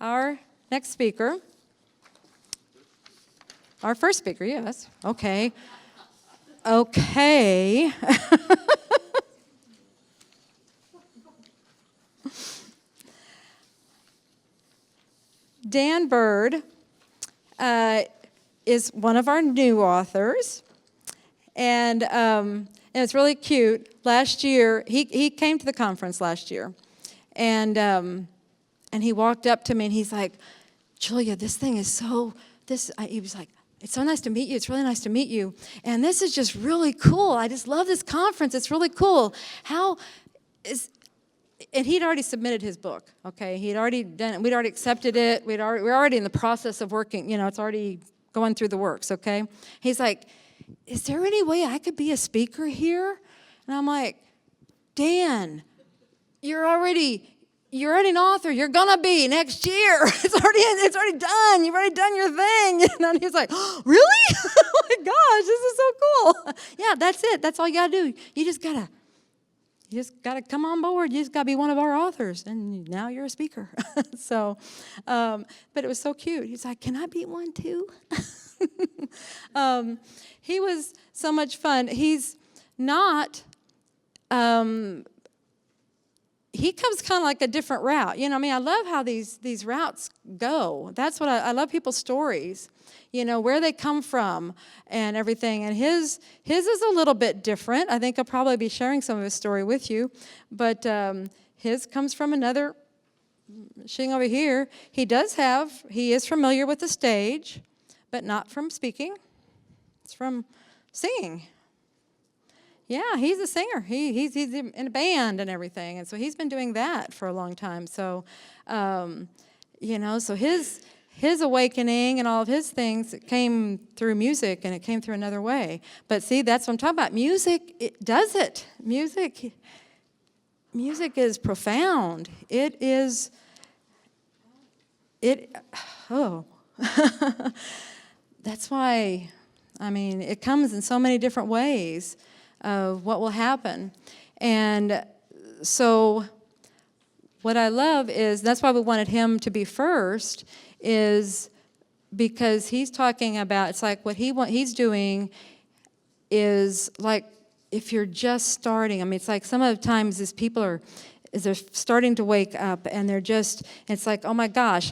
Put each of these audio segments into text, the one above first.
Our next speaker, our first speaker, yes. Okay. Dan Bird is one of our new authors, and it's really cute. Last year, he came to the conference last year, and he walked up to me and he's like, "Julia, this thing is so." He was like, "It's so nice to meet you. It's really nice to meet you, and this is just really cool. I just love this conference. It's really cool. And he'd already submitted his book, okay? He'd already done it. We'd already accepted it. We're already in the process of working. It's already going through the works, okay? He's like, "Is there any way I could be a speaker here?" And I'm like, "Dan, you're already an author. You're gonna be next year. It's already done. You've already done your thing." And he's like, "Oh, really?" Oh my gosh, this is so cool. Yeah, that's it. That's all you gotta do. You just gotta come on board. You just gotta be one of our authors, and now you're a speaker. So, but it was so cute. He's like, "Can I be one too?" He was so much fun. He's not. He comes kind of like a different route. I love how these routes go. That's what I love, people's stories, where they come from and everything. And his is a little bit different. I think I'll probably be sharing some of his story with you. But his comes from another thing over here. He is familiar with the stage, but not from speaking. It's from singing. Yeah, he's a singer. He's in a band and everything, and so he's been doing that for a long time. So, so his awakening and all of his things, it came through music, and it came through another way. But see, that's what I'm talking about. Music, it does it. Music is profound. That's why, it comes in so many different ways of what will happen. And so what I love is, that's why we wanted him to be first, is because he's talking about, it's like what he's doing is like, if you're just starting, it's like some of the times these people they're starting to wake up, and it's like, "Oh my gosh,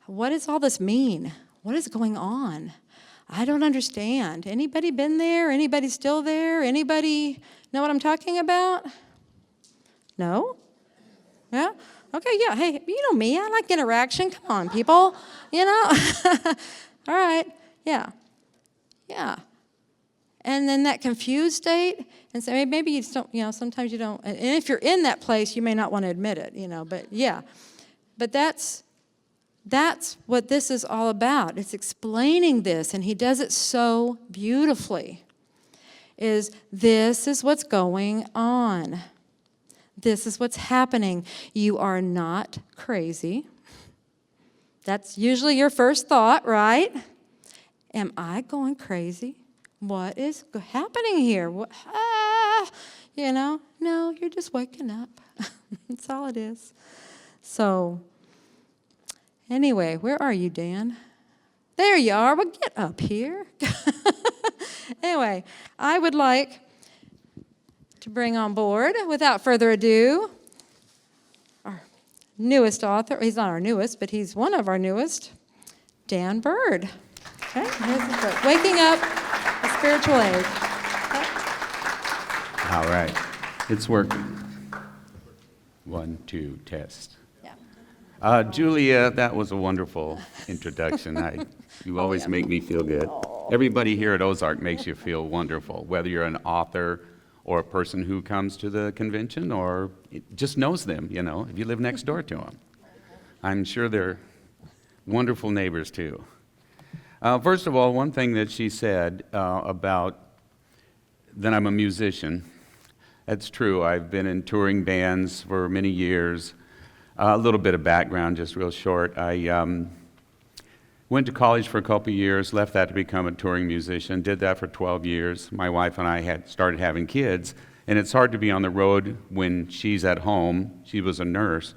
what does all this mean? What is going on? I don't understand." Anybody been there? Anybody still there? Anybody know what I'm talking about? No? Yeah? Okay, yeah. Hey, you know me. I like interaction. Come on, people. All right. Yeah. Yeah. And then that confused state, and so maybe you just don't, sometimes you don't. And if you're in that place, you may not want to admit it, but yeah. But that's what this is all about. It's explaining this, and he does it so beautifully. This is what's going on. This is what's happening. You are not crazy. That's usually your first thought, right? Am I going crazy? What is happening here? No, you're just waking up. That's all it is. So, anyway, where are you, Dan? There you are. Well, get up here. Anyway, I would like to bring on board, without further ado, our newest author. He's not our newest, but he's one of our newest, Dan Bird. Okay, here's his book, Waking Up, A Spiritual Age. Okay. All right, it's working. 1, 2, test. Julia, that was a wonderful introduction. You always make me feel good. Everybody here at Ozark makes you feel wonderful, whether you're an author or a person who comes to the convention or just knows them, if you live next door to them. I'm sure they're wonderful neighbors too. First of all, one thing that she said about that I'm a musician, that's true. I've been in touring bands for many years. A little bit of background, just real short. I went to college for a couple of years, left that to become a touring musician, did that for 12 years. My wife and I had started having kids, and it's hard to be on the road when she's at home. She was a nurse.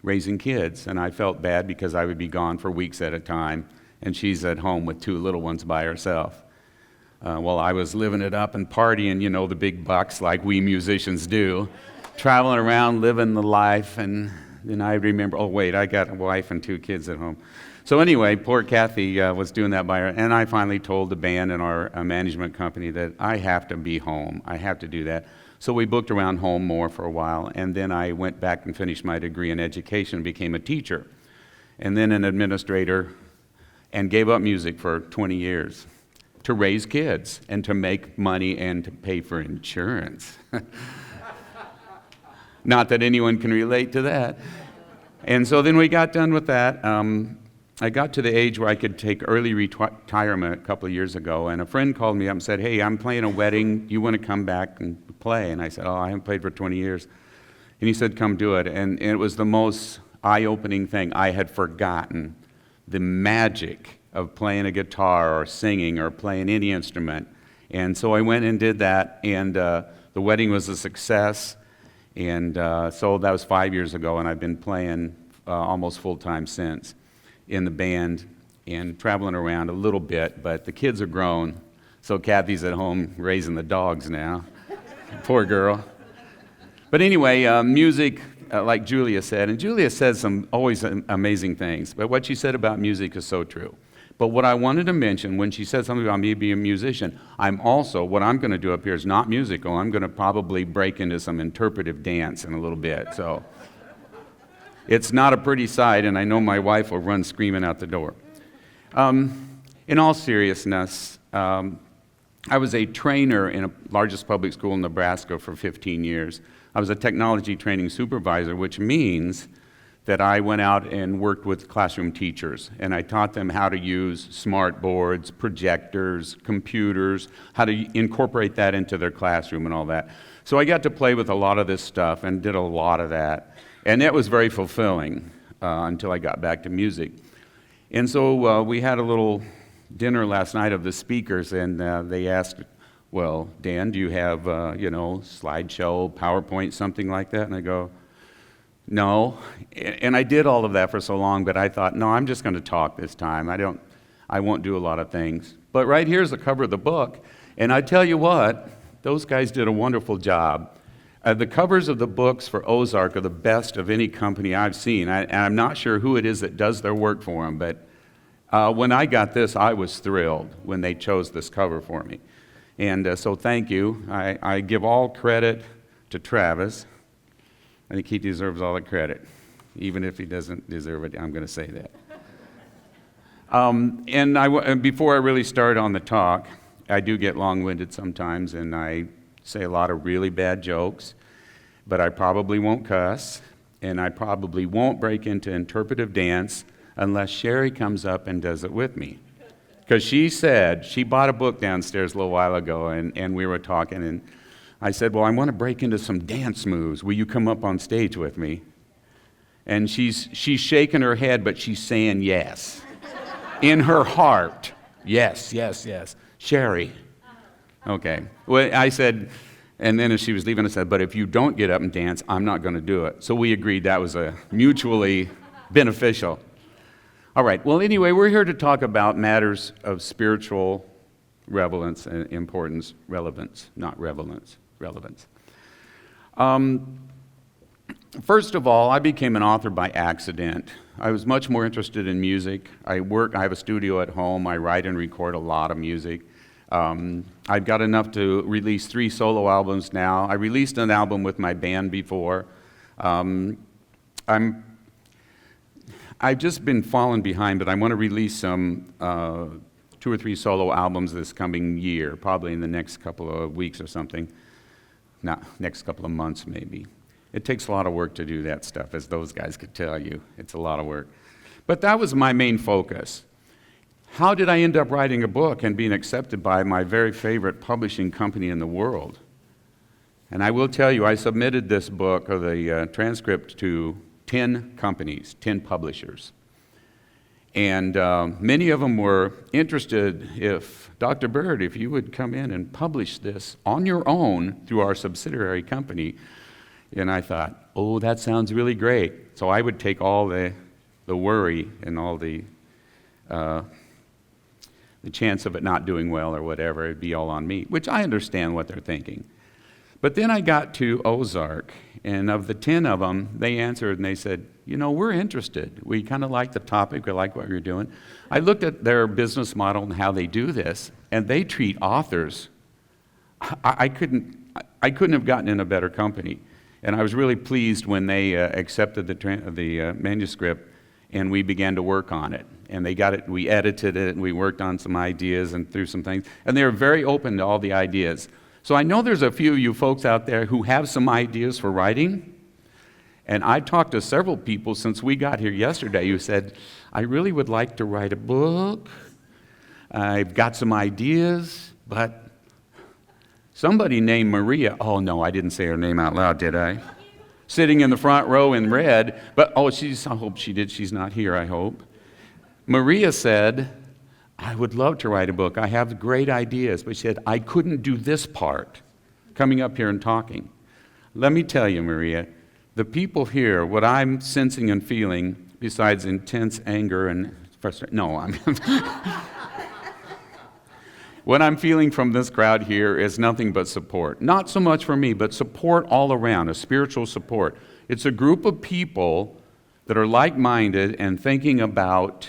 raising kids, and I felt bad because I would be gone for weeks at a time, and she's at home with 2 little ones by herself. While I was living it up and partying, the big bucks like we musicians do, traveling around, living the life, and then I remember, oh wait, I got a wife and 2 kids at home. So anyway, poor Kathy was doing that by her, and I finally told the band and our management company that I have to be home. I have to do that. So we booked around home more for a while, and then I went back and finished my degree in education and became a teacher, and then an administrator, and gave up music for 20 years to raise kids and to make money and to pay for insurance. Not that anyone can relate to that. And so then we got done with that. I got to the age where I could take early retirement a couple of years ago, and a friend called me up and said, hey, I'm playing a wedding. You want to come back and play? And I said, oh, I haven't played for 20 years. And he said, come do it. And it was the most eye-opening thing. I had forgotten the magic of playing a guitar or singing or playing any instrument. And so I went and did that, and the wedding was a success. And so that was 5 years ago, and I've been playing almost full-time since in the band and traveling around a little bit, but the kids are grown, so Kathy's at home raising the dogs now. Poor girl. But anyway, music, like Julia said, and Julia says some always amazing things, but what she said about music is so true. But what I wanted to mention when she said something about me being a musician, what I'm going to do up here is not musical. I'm going to probably break into some interpretive dance in a little bit. So it's not a pretty sight, and I know my wife will run screaming out the door. In all seriousness, I was a trainer in the largest public school in Nebraska for 15 years. I was a technology training supervisor, which means that I went out and worked with classroom teachers, and I taught them how to use smart boards, projectors, computers, how to incorporate that into their classroom and all that. So I got to play with a lot of this stuff and did a lot of that, and that was very fulfilling until I got back to music. And so we had a little dinner last night of the speakers, and they asked, well, Dan, do you have, slideshow, PowerPoint, something like that? And I go, no. And I did all of that for so long, but I thought, no, I'm just going to talk this time. I won't do a lot of things. But right here's the cover of the book, and I tell you what, those guys did a wonderful job. The covers of the books for Ozark are the best of any company I've seen, and I'm not sure who it is that does their work for them, but when I got this, I was thrilled when they chose this cover for me. And so thank you. I give all credit to Travis. I think he deserves all the credit. Even if he doesn't deserve it, I'm going to say that. And before I really start on the talk, I do get long-winded sometimes, and I say a lot of really bad jokes, but I probably won't cuss, and I probably won't break into interpretive dance unless Sherry comes up and does it with me. Because she bought a book downstairs a little while ago, and we were talking, and I said, well, I want to break into some dance moves. Will you come up on stage with me? And she's shaking her head, but she's saying yes. In her heart, yes, yes, yes. Sherry. Okay. Well, I said, and then as she was leaving, I said, but if you don't get up and dance, I'm not going to do it. So we agreed that was mutually beneficial. All right. Well, anyway, we're here to talk about matters of spiritual relevance and importance, relevance, not relevance, relevance. First of all, I became an author by accident. I was much more interested in music. I have a studio at home. I write and record a lot of music. I've got enough to release 3 solo albums now. I released an album with my band before. I've just been falling behind, but I want to release some 2 or 3 solo albums this coming year, probably in the next couple of weeks or something. Not next couple of months, maybe. It takes a lot of work to do that stuff, as those guys could tell you. It's a lot of work. But that was my main focus. How did I end up writing a book and being accepted by my very favorite publishing company in the world? And I will tell you, I submitted this book, or the transcript, to 10 companies, 10 publishers. And many of them were interested if, Dr. Bird, if you would come in and publish this on your own through our subsidiary company. And I thought, oh, that sounds really great. So I would take all the worry and all the chance of it not doing well or whatever, it'd be all on me, which I understand what they're thinking. But then I got to Ozark, and of the 10 of them, they answered and they said, we're interested. We kind of like the topic, we like what you're doing. I looked at their business model and how they do this, and they treat authors. I couldn't have gotten in a better company. And I was really pleased when they accepted the manuscript and we began to work on it. And they got it, we edited it, and we worked on some ideas and through some things. And they were very open to all the ideas. So I know there's a few of you folks out there who have some ideas for writing. And I talked to several people since we got here yesterday who said, I really would like to write a book. I've got some ideas, but somebody named Maria, oh no, I didn't say her name out loud, did I? Sitting in the front row in red, but I hope she did, she's not here, I hope. Maria said, I would love to write a book. I have great ideas, but she said, I couldn't do this part, coming up here and talking. Let me tell you, Maria, the people here, what I'm sensing and feeling, besides intense anger and frustration, what I'm feeling from this crowd here is nothing but support. Not so much for me, but support all around, a spiritual support. It's a group of people that are like-minded and thinking about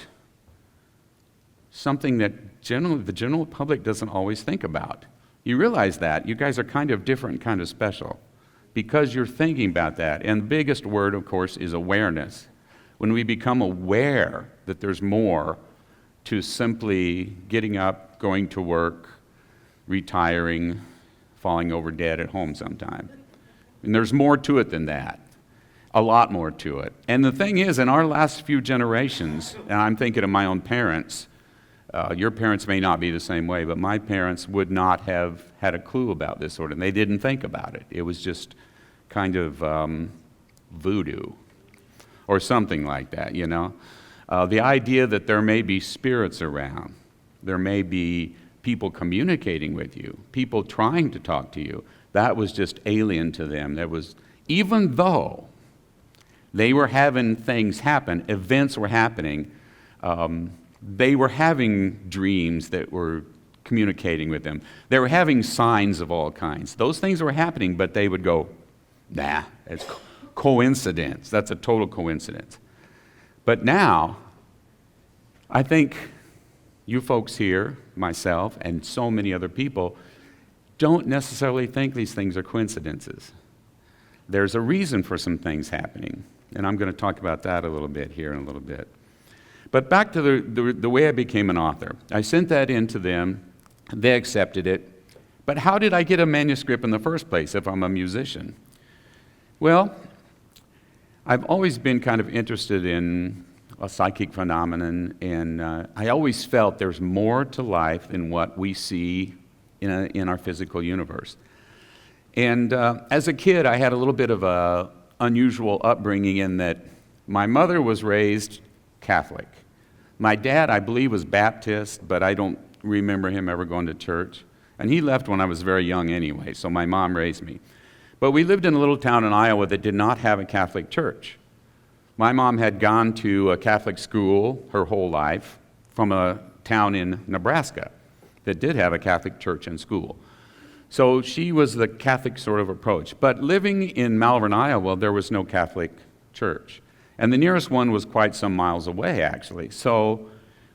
something that generally the general public doesn't always think about. You realize that. You guys are kind of different, kind of special, because you're thinking about that. And the biggest word, of course, is awareness. When we become aware that there's more to simply getting up, going to work, retiring, falling over dead at home sometime. And there's more to it than that. A lot more to it. And the thing is, in our last few generations, and I'm thinking of my own parents, your parents may not be the same way, but my parents would not have had a clue about this sort of thing. They didn't think about it. It was just kind of voodoo or something like that, The idea that there may be spirits around, there may be people communicating with you, people trying to talk to you, that was just alien to them. Even though they were having things happen, events were happening, they were having dreams that were communicating with them. They were having signs of all kinds. Those things were happening, but they would go, nah, it's coincidence. That's a total coincidence. But now, I think you folks here, myself, and so many other people, don't necessarily think these things are coincidences. There's a reason for some things happening, and I'm going to talk about that a little bit here in a little bit. But back to the way I became an author. I sent that in to them. They accepted it. But how did I get a manuscript in the first place if I'm a musician? Well, I've always been kind of interested in a psychic phenomenon, and I always felt there's more to life than what we see in our physical universe. And as a kid, I had a little bit of a unusual upbringing in that my mother was raised Catholic. My dad, I believe, was Baptist, but I don't remember him ever going to church. And he left when I was very young anyway, so my mom raised me. But we lived in a little town in Iowa that did not have a Catholic church. My mom had gone to a Catholic school her whole life from a town in Nebraska that did have a Catholic church and school. So she was the Catholic sort of approach. But living in Malvern, Iowa, there was no Catholic church. And the nearest one was quite some miles away, actually. So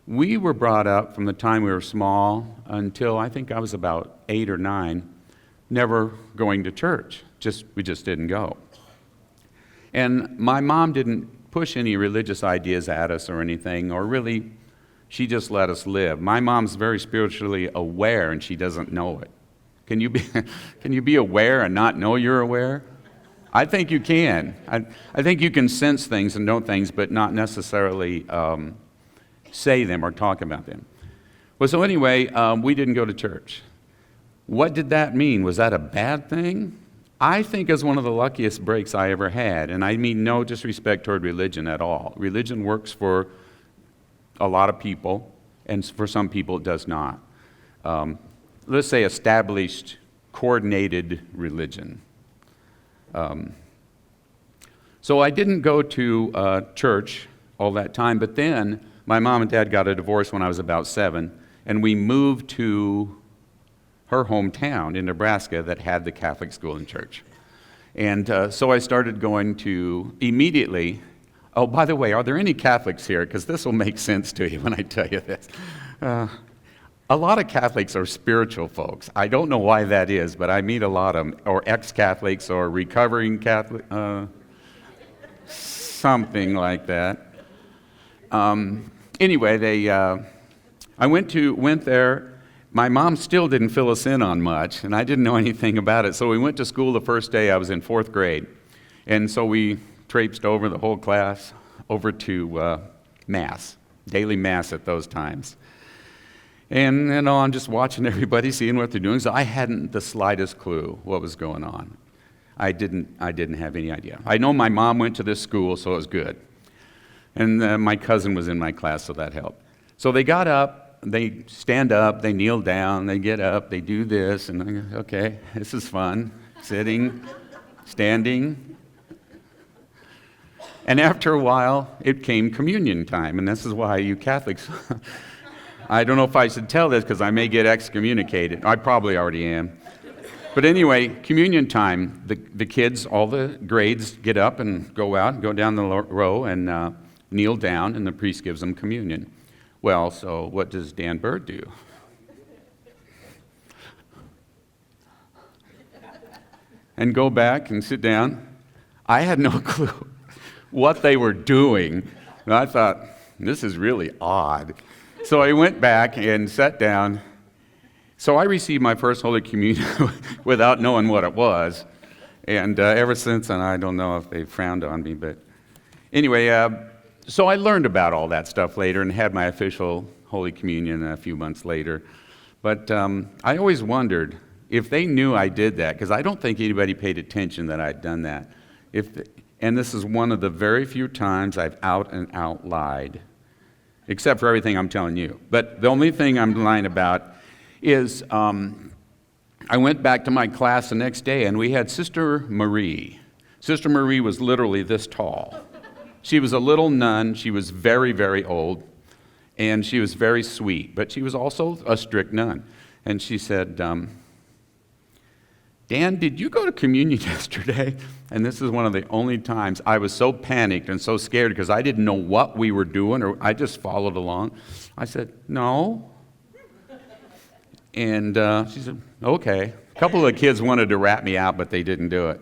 we were brought up from the time we were small until I think I was about 8 or 9, never going to church. We just didn't go. And my mom didn't push any religious ideas at us or anything, or really, she just let us live. My mom's very spiritually aware, and she doesn't know it. Can you be aware and not know you're aware? I think you can. I think you can sense things and know things, but not necessarily say them or talk about them. Well, so anyway, we didn't go to church. What did that mean? Was that a bad thing? I think it's one of the luckiest breaks I ever had, and I mean no disrespect toward religion at all. Religion works for a lot of people, and for some people it does not. Let's say established, coordinated religion. So I didn't go to church all that time, but then my mom and dad got a divorce when I was about 7, and we moved to her hometown in Nebraska that had the Catholic school and church. And so I started going to immediately. Oh, by the way, are there any Catholics here? Because this will make sense to you when I tell you this. A lot of Catholics are spiritual folks. I don't know why that is, but I meet a lot of them, or ex-Catholics, or recovering Catholic, something like that. Anyway, I went there. My mom still didn't fill us in on much, and I didn't know anything about it. So we went to school the first day. I was in 4th grade. And so we traipsed over the whole class over to Mass, daily Mass at those times. And I'm just watching everybody, seeing what they're doing. So I hadn't the slightest clue what was going on. I didn't have any idea. I know my mom went to this school, so it was good. And my cousin was in my class, so that helped. So they got up. They stand up, they kneel down, they get up, they do this, and I go, okay, this is fun. Sitting, standing. And after a while, it came communion time, and this is why you Catholics, I don't know if I should tell this because I may get excommunicated. I probably already am. But anyway, communion time, the kids, all the grades get up and go out and go down the row and kneel down, and the priest gives them communion. Well, so what does Dan Bird do? And go back and sit down. I had no clue what they were doing. And I thought, this is really odd. So I went back and sat down. So I received my first Holy Communion without knowing what it was. And ever since, and I don't know if they frowned on me, but anyway, so I learned about all that stuff later and had my official Holy Communion a few months later. But I always wondered if they knew I did that, because I don't think anybody paid attention that I'd done that. And this is one of the very few times I've out and out lied, except for everything I'm telling you. But the only thing I'm lying about is I went back to my class the next day, and we had Sister Marie. Sister Marie was literally this tall. She was a little nun. She was very, very old, and she was very sweet, but she was also a strict nun. And she said, Dan, did you go to communion yesterday? And this is one of the only times I was so panicked and so scared because I didn't know what we were doing, or I just followed along. I said, no. And she said, okay. A couple of the kids wanted to rat me out, but they didn't do it.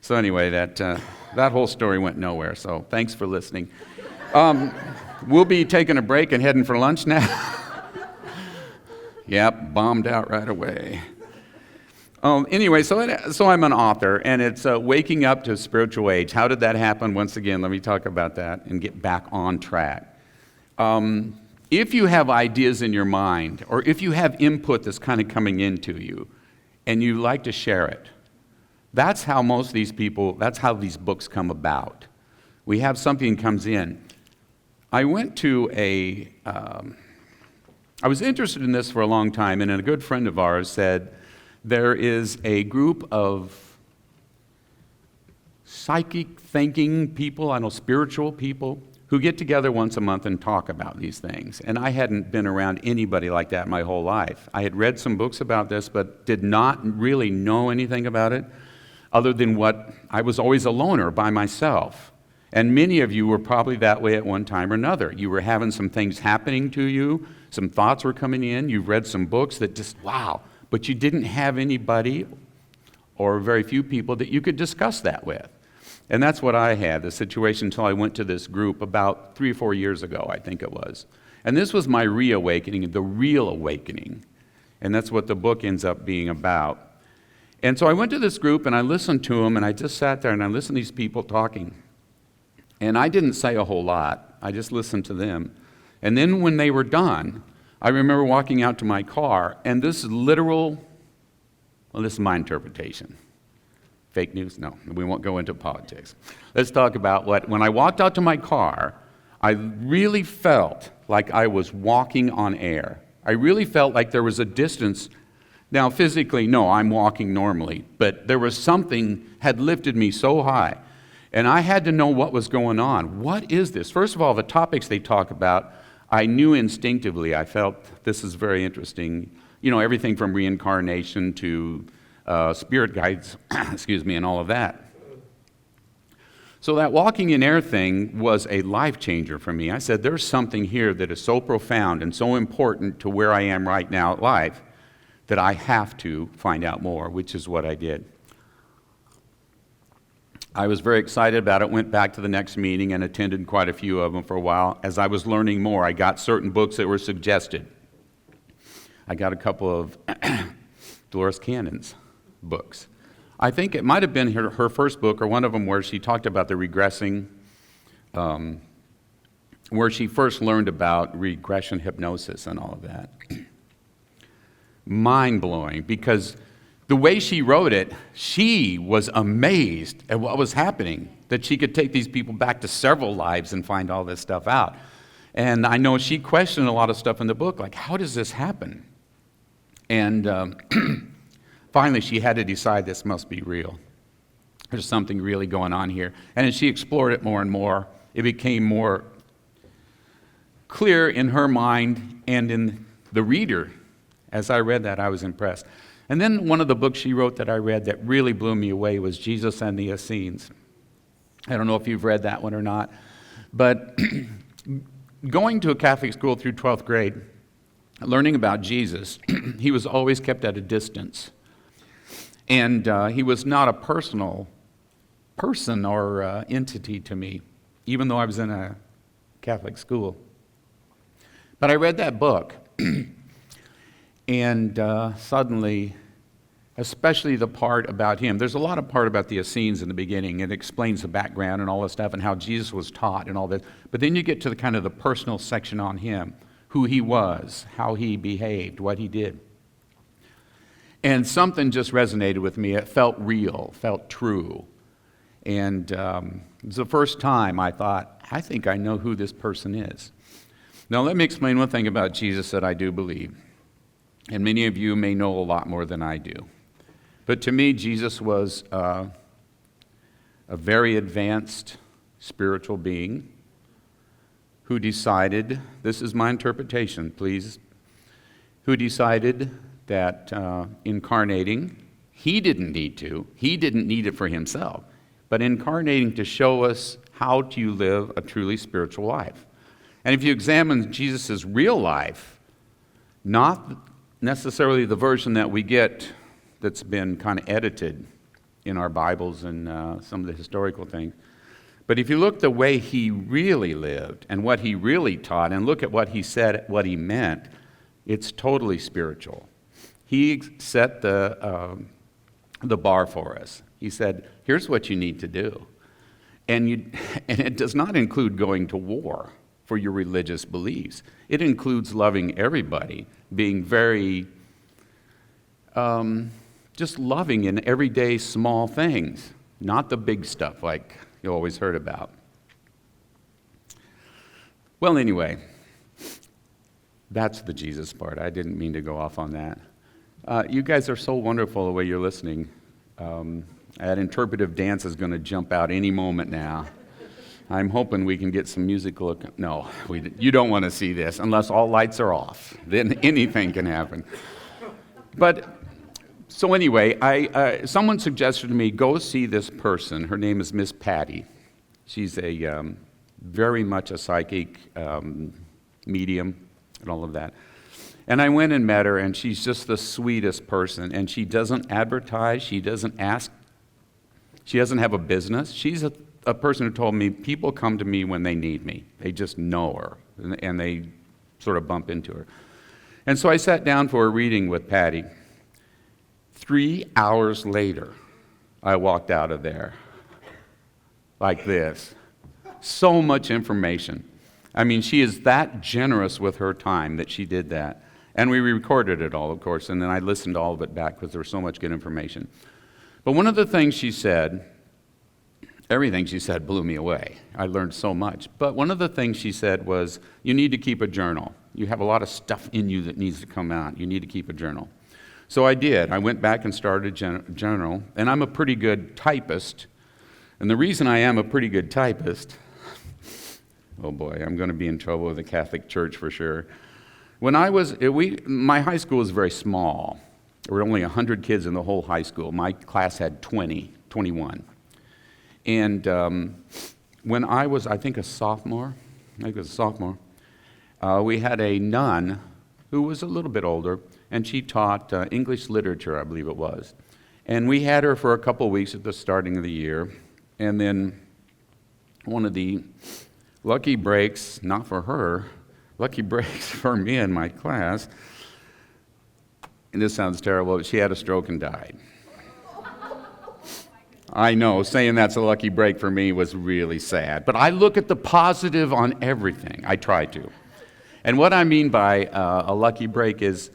So anyway, that whole story went nowhere, so thanks for listening. We'll be taking a break and heading for lunch now. Yep, bombed out right away. Anyway, so I'm an author, and it's Waking Up to Spiritual Age. How did that happen? Once again, let me talk about that and get back on track. If you have ideas in your mind, or if you have input that's kind of coming into you, and you like to share it, that's how that's how these books come about. We have something comes in. I went to I was interested in this for a long time, and a good friend of ours said, there is a group of psychic thinking people, spiritual people, who get together once a month and talk about these things. And I hadn't been around anybody like that my whole life. I had read some books about this, but did not really know anything about it, other than what I was always a loner by myself. And many of you were probably that way at one time or another. You were having some things happening to you, some thoughts were coming in, you've read some books that just, wow, but you didn't have anybody or very few people that you could discuss that with. And that's what I had, the situation, until I went to this group about 3 or 4 years ago, I think it was. And this was my reawakening, the real awakening. And that's what the book ends up being about. And so I went to this group and I listened to them, and I just sat there and I listened to these people talking. And I didn't say a whole lot. I just listened to them. And then when they were done, I remember walking out to my car, and this is this is my interpretation. Fake news? No, we won't go into politics. Let's talk about when I walked out to my car, I really felt like I was walking on air. I really felt like there was a distance. Now, physically, no, I'm walking normally, but there was something had lifted me so high. And I had to know what was going on. What is this? First of all, the topics they talk about, I knew instinctively. I felt this is very interesting. You know, everything from reincarnation to spirit guides, excuse me, and all of that. So that walking in air thing was a life changer for me. I said, there's something here that is so profound and so important to where I am right now at life that I have to find out more, which is what I did. I was very excited about it, went back to the next meeting and attended quite a few of them for a while. As I was learning more, I got certain books that were suggested. I got a couple of Dolores Cannon's books. I think it might have been her first book or one of them where she talked about the regressing, where she first learned about regression hypnosis and all of that. Mind-blowing, because the way she wrote it, she was amazed at what was happening, that she could take these people back to several lives and find all this stuff out. And I know she questioned a lot of stuff in the book, like, how does this happen? And finally, she had to decide this must be real. There's something really going on here. And as she explored it more and more, it became more clear in her mind and in the reader. As I read that, I was impressed. And then one of the books she wrote that I read that really blew me away was Jesus and the Essenes. I don't know if you've read that one or not, but going to a Catholic school through 12th grade, learning about Jesus, he was always kept at a distance. And he was not a personal person or entity to me, even though I was in a Catholic school. But I read that book, and suddenly, especially the part about him, there's a lot of part about the Essenes in the beginning. It explains the background and all this stuff and how Jesus was taught and all this. But then you get to the kind of the personal section on him, who he was, how he behaved, what he did. And something just resonated with me. It felt real, felt true. And it was the first time I thought, I think I know who this person is. Now let me explain one thing about Jesus that I do believe. And many of you may know a lot more than I do. But to me, Jesus was a very advanced spiritual being who decided, this is my interpretation, please, who decided that incarnating, he didn't need it for himself, but incarnating to show us how to live a truly spiritual life. And if you examine Jesus' real life, not necessarily the version that we get that's been kind of edited in our Bibles and some of the historical things, but if you look the way he really lived and what he really taught and look at what he said, what he meant, it's totally spiritual. He set the bar for us. He said, here's what you need to do. And it does not include going to war for your religious beliefs. It includes loving everybody, being very, just loving in everyday small things, not the big stuff like you always heard about. Well, anyway, that's the Jesus part. I didn't mean to go off on that. You guys are so wonderful the way you're listening. That interpretive dance is going to jump out any moment now. I'm hoping we can get some musical. No, you don't want to see this unless all lights are off. Then anything can happen. But so anyway, someone suggested to me, go see this person. Her name is Miss Patty. She's a very much a psychic medium and all of that. And I went and met her, and she's just the sweetest person. And she doesn't advertise. She doesn't ask. She doesn't have a business. She's a person who told me people come to me when they need me. They just know her, and they sort of bump into her. And so I sat down for a reading with Patty. 3 hours later, I walked out of there like this. So much information. I mean, she is that generous with her time that she did that. And we recorded it all, of course, and then I listened to all of it back because there was so much good information. But one of the things she said, everything she said blew me away. I learned so much. But one of the things she said was, you need to keep a journal. You have a lot of stuff in you that needs to come out. You need to keep a journal. So I did. I went back and started a journal, and I'm a pretty good typist. And the reason I am a pretty good typist, oh boy, I'm going to be in trouble with the Catholic Church for sure. When I was, my high school was very small. There were only 100 kids in the whole high school. My class had 21. And when I was, I think, a sophomore, we had a nun who was a little bit older, and she taught English literature, I believe it was. And we had her for a couple of weeks at the starting of the year. And then one of the lucky breaks, not for her, lucky breaks for me and my class, and this sounds terrible, but she had a stroke and died. I know, saying that's a lucky break for me was really sad. But I look at the positive on everything. I try to. And what I mean by a lucky break is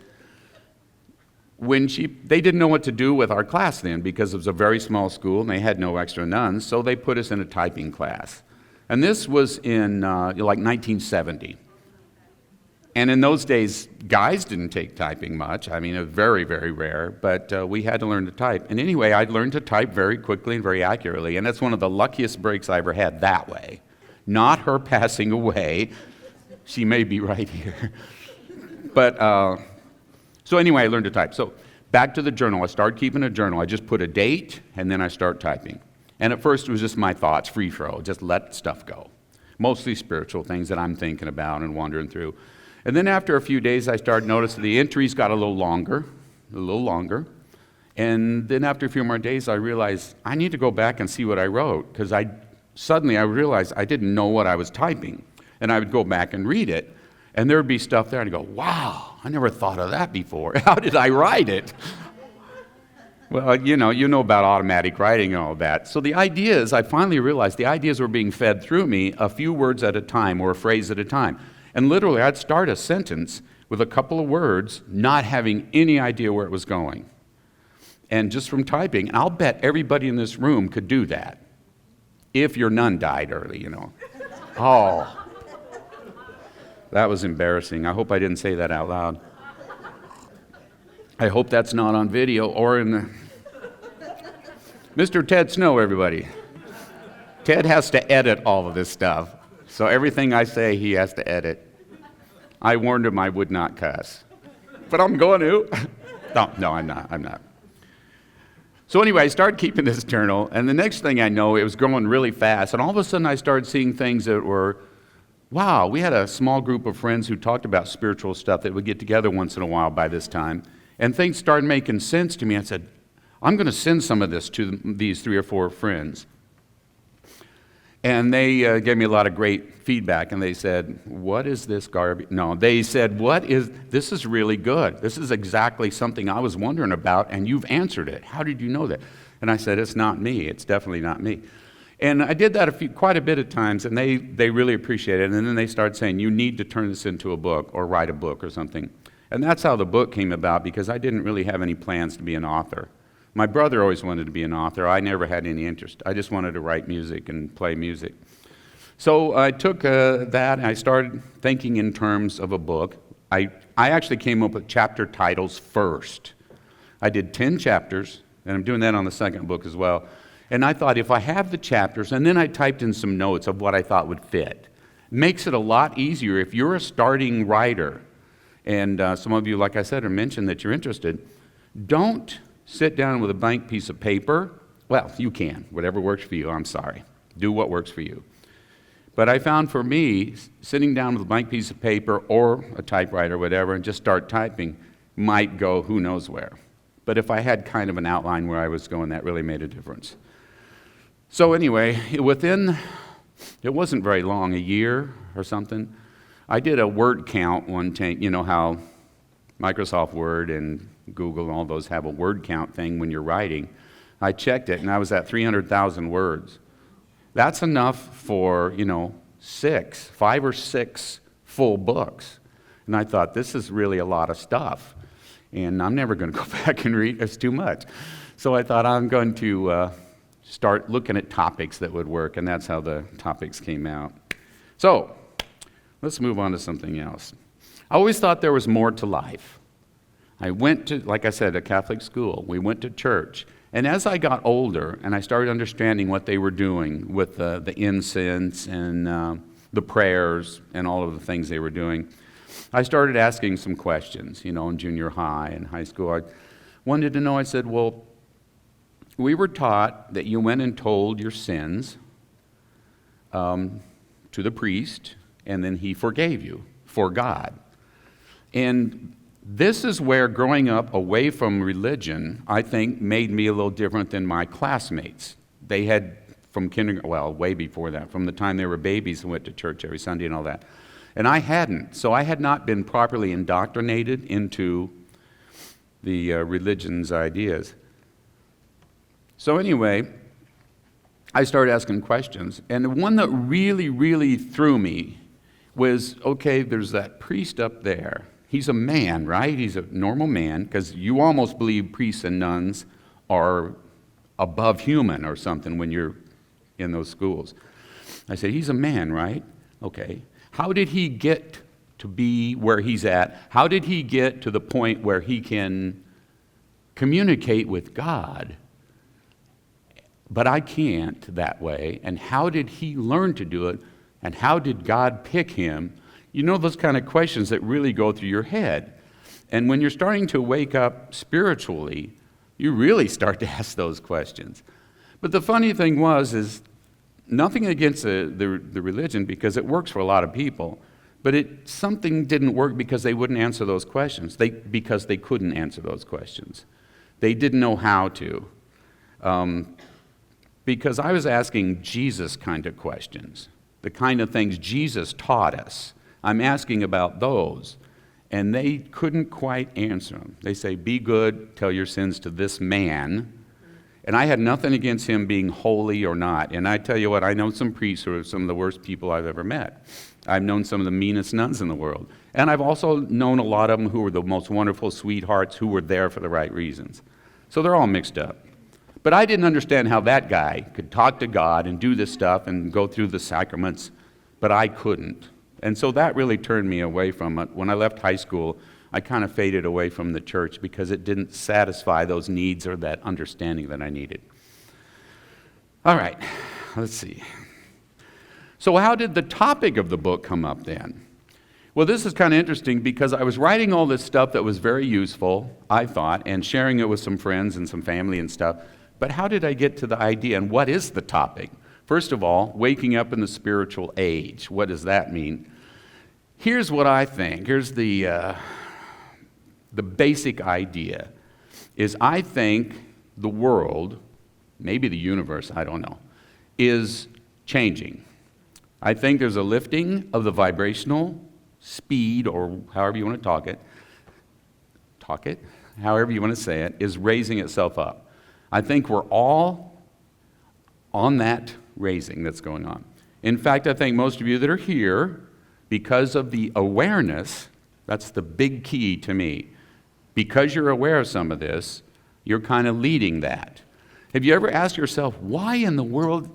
they didn't know what to do with our class then because it was a very small school and they had no extra nuns, so they put us in a typing class. And this was in like 1970. And in those days, guys didn't take typing much. I mean, it was very, very rare, but we had to learn to type. And anyway, I learned to type very quickly and very accurately, and that's one of the luckiest breaks I ever had that way. Not her passing away. She may be right here. But, so anyway, I learned to type. So back to the journal. I started keeping a journal. I just put a date, and then I start typing. And at first, it was just my thoughts, free throw, just let stuff go. Mostly spiritual things that I'm thinking about and wandering through. And then after a few days, I started noticing the entries got a little longer. And then after a few more days, I realized I need to go back and see what I wrote, because suddenly I realized I didn't know what I was typing. And I would go back and read it, and there would be stuff there, and I'd go, wow, I never thought of that before. How did I write it? Well, you know about automatic writing and all that. So the ideas, I finally realized the ideas were being fed through me a few words at a time or a phrase at a time. And literally, I'd start a sentence with a couple of words, not having any idea where it was going. And just from typing, I'll bet everybody in this room could do that. If your nun died early, Oh, that was embarrassing. I hope I didn't say that out loud. I hope that's not on video or in the... Mr. Ted Snow, everybody. Ted has to edit all of this stuff. So everything I say, he has to edit. I warned him I would not cuss. But I'm going to. No, I'm not. So anyway, I started keeping this journal, and the next thing I know, it was growing really fast. And all of a sudden, I started seeing things that were, wow, we had a small group of friends who talked about spiritual stuff that would get together once in a while by this time. And things started making sense to me. I said, I'm going to send some of this to these 3 or 4 friends. And they gave me a lot of great feedback, and they said, what is this garbage? No, they said, this is really good. This is exactly something I was wondering about, and you've answered it. How did you know that? And I said, it's not me. It's definitely not me. And I did that quite a bit of times, and they really appreciated it. And then they started saying, you need to turn this into a book or write a book or something. And that's how the book came about, because I didn't really have any plans to be an author. My brother always wanted to be an author. I never had any interest. I just wanted to write music and play music. So I took that and I started thinking in terms of a book. I actually came up with chapter titles first. I did 10 chapters, and I'm doing that on the second book as well. And I thought if I have the chapters, and then I typed in some notes of what I thought would fit. Makes it a lot easier if you're a starting writer. And some of you, like I said, are mentioned that you're interested. Don't sit down with a blank piece of paper. Well, you can. Whatever works for you, I'm sorry. Do what works for you. But I found for me, sitting down with a blank piece of paper or a typewriter or whatever and just start typing might go who knows where. But if I had kind of an outline where I was going, that really made a difference. So anyway, it wasn't very long, a year or something. I did a word count one time. You know how Microsoft Word and Google and all those have a word count thing when you're writing. I checked it, and I was at 300,000 words. That's enough for, 5 or 6 full books. And I thought, this is really a lot of stuff. And I'm never going to go back and read. It's too much. So I thought I'm going to start looking at topics that would work, and that's how the topics came out. So let's move on to something else. I always thought there was more to life. I went to, like I said, a Catholic school. We went to church. And as I got older and I started understanding what they were doing with the incense and the prayers and all of the things they were doing, I started asking some questions, in junior high and high school. I wanted to know, I said, well, we were taught that you went and told your sins to the priest, and then he forgave you for God. And this is where growing up away from religion, I think, made me a little different than my classmates. They had, from kindergarten, well, way before that, from the time they were babies and went to church every Sunday and all that. And I hadn't. So I had not been properly indoctrinated into the religion's ideas. So anyway, I started asking questions. And the one that really, really threw me was, okay, there's that priest up there. He's a man, right? He's a normal man, because you almost believe priests and nuns are above human or something when you're in those schools. I said, he's a man, right? Okay. How did he get to be where he's at? How did he get to the point where he can communicate with God? But I can't that way. And how did he learn to do it? And how did God pick him? Those kind of questions that really go through your head. And when you're starting to wake up spiritually, you really start to ask those questions. But the funny thing is nothing against the religion, because it works for a lot of people, but something didn't work because they wouldn't answer those questions, because they couldn't answer those questions. They didn't know how to. Because I was asking Jesus kind of questions, the kind of things Jesus taught us. I'm asking about those, and they couldn't quite answer them. They say, be good, tell your sins to this man. And I had nothing against him being holy or not. And I tell you what, I know some priests who are some of the worst people I've ever met. I've known some of the meanest nuns in the world. And I've also known a lot of them who were the most wonderful sweethearts who were there for the right reasons. So they're all mixed up. But I didn't understand how that guy could talk to God and do this stuff and go through the sacraments, but I couldn't. And so that really turned me away from it. When I left high school, I kind of faded away from the church because it didn't satisfy those needs or that understanding that I needed. All right, let's see. So how did the topic of the book come up then? Well, this is kind of interesting because I was writing all this stuff that was very useful, I thought, and sharing it with some friends and some family and stuff. But how did I get to the idea, and what is the topic? First of all, waking up in the spiritual age. What does that mean? Here's what I think. Here's the basic idea, is I think the world, maybe the universe, I don't know, is changing. I think there's a lifting of the vibrational speed, or however you want to talk it, however you want to say it, is raising itself up. I think we're all on that raising that's going on. In fact, I think most of you that are here, because of the awareness, that's the big key to me. Because you're aware of some of this, you're kind of leading that. Have you ever asked yourself, why in the world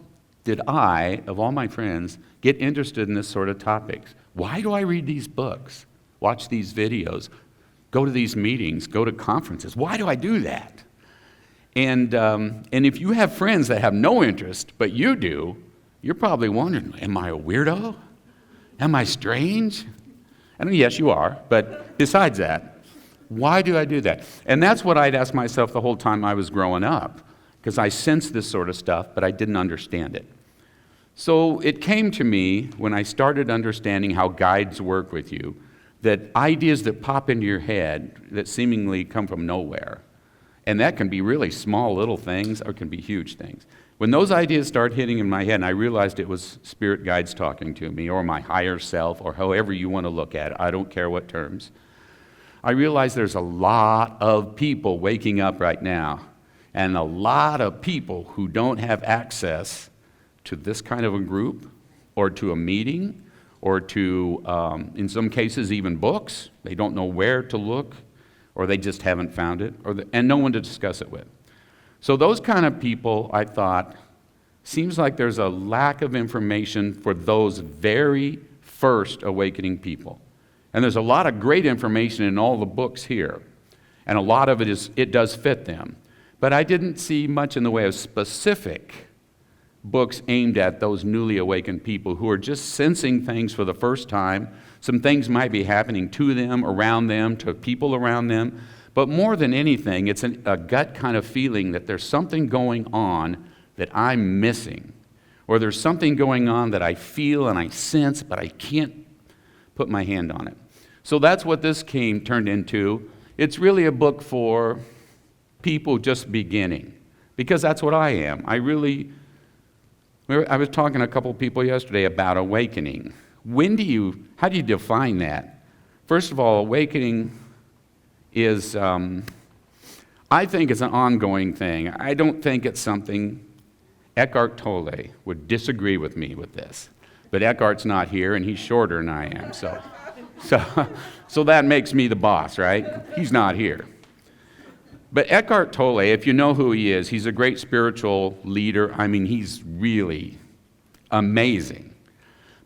did I, of all my friends, get interested in this sort of topics? Why do I read these books, watch these videos, go to these meetings, go to conferences? Why do I do that? And if you have friends that have no interest, but you do, you're probably wondering, am I a weirdo? Am I strange? I mean, yes, you are, but besides that, why do I do that? And that's what I'd ask myself the whole time I was growing up, because I sensed this sort of stuff, but I didn't understand it. So it came to me when I started understanding how guides work with you, that ideas that pop into your head that seemingly come from nowhere, and that can be really small little things or can be huge things. When those ideas start hitting in my head, and I realized it was spirit guides talking to me, or my higher self, or however you want to look at it, I don't care what terms, I realized there's a lot of people waking up right now, and a lot of people who don't have access to this kind of a group, or to a meeting, or to, in some cases, even books. They don't know where to look, or they just haven't found it, and no one to discuss it with. So those kind of people, I thought, seems like there's a lack of information for those very first awakening people. And there's a lot of great information in all the books here, and a lot of it does fit them. But I didn't see much in the way of specific books aimed at those newly awakened people who are just sensing things for the first time. Some things might be happening to them, around them, to people around them. But more than anything, it's a gut kind of feeling that there's something going on that I'm missing. Or there's something going on that I feel and I sense, but I can't put my hand on it. So that's what this turned into. It's really a book for people just beginning, because that's what I am. I was talking to a couple people yesterday about awakening. How do you define that? First of all, awakening is, I think it's an ongoing thing. I don't think it's something, Eckhart Tolle would disagree with me with this, but Eckhart's not here and he's shorter than I am, so that makes me the boss, right? He's not here. But Eckhart Tolle, if you know who he is, he's a great spiritual leader. I mean, he's really amazing.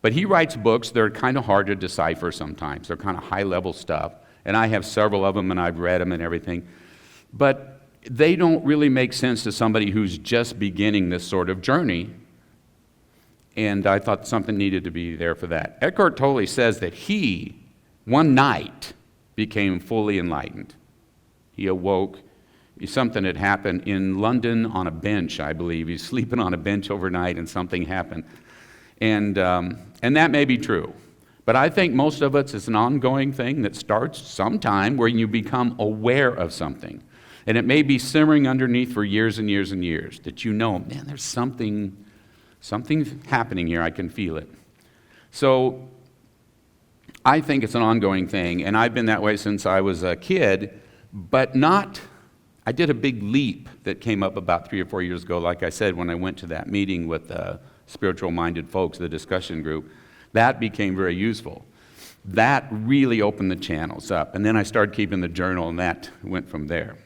But he writes books that are kind of hard to decipher sometimes. They're kind of high-level stuff. And I have several of them, and I've read them and everything. But they don't really make sense to somebody who's just beginning this sort of journey. And I thought something needed to be there for that. Eckhart Tolle says that he, one night, became fully enlightened. He awoke. Something had happened in London on a bench, I believe. He's sleeping on a bench overnight and something happened. And that may be true. But I think most of it is an ongoing thing that starts sometime where you become aware of something. And it may be simmering underneath for years and years and years that you know, man, there's something happening here. I can feel it. So I think it's an ongoing thing. And I've been that way since I was a kid, but not... I did a big leap that came up about 3 or 4 years ago, like I said, when I went to that meeting with spiritual-minded folks, the discussion group. That became very useful. That really opened the channels up. And then I started keeping the journal, and that went from there.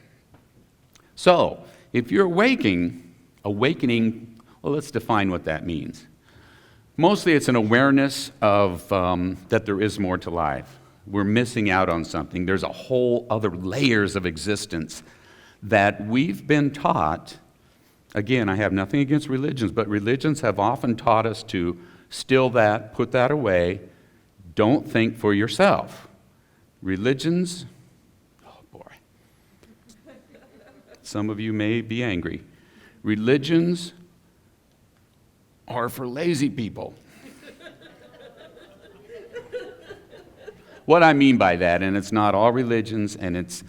So, if you're awakening, well, let's define what that means. Mostly it's an awareness of that there is more to life. We're missing out on something. There's a whole other layers of existence that we've been taught. Again, I have nothing against religions, but religions have often taught us to still that, put that away, don't think for yourself. Religions, oh boy, some of you may be angry. Religions are for lazy people. What I mean by that, and it's not all religions, and it's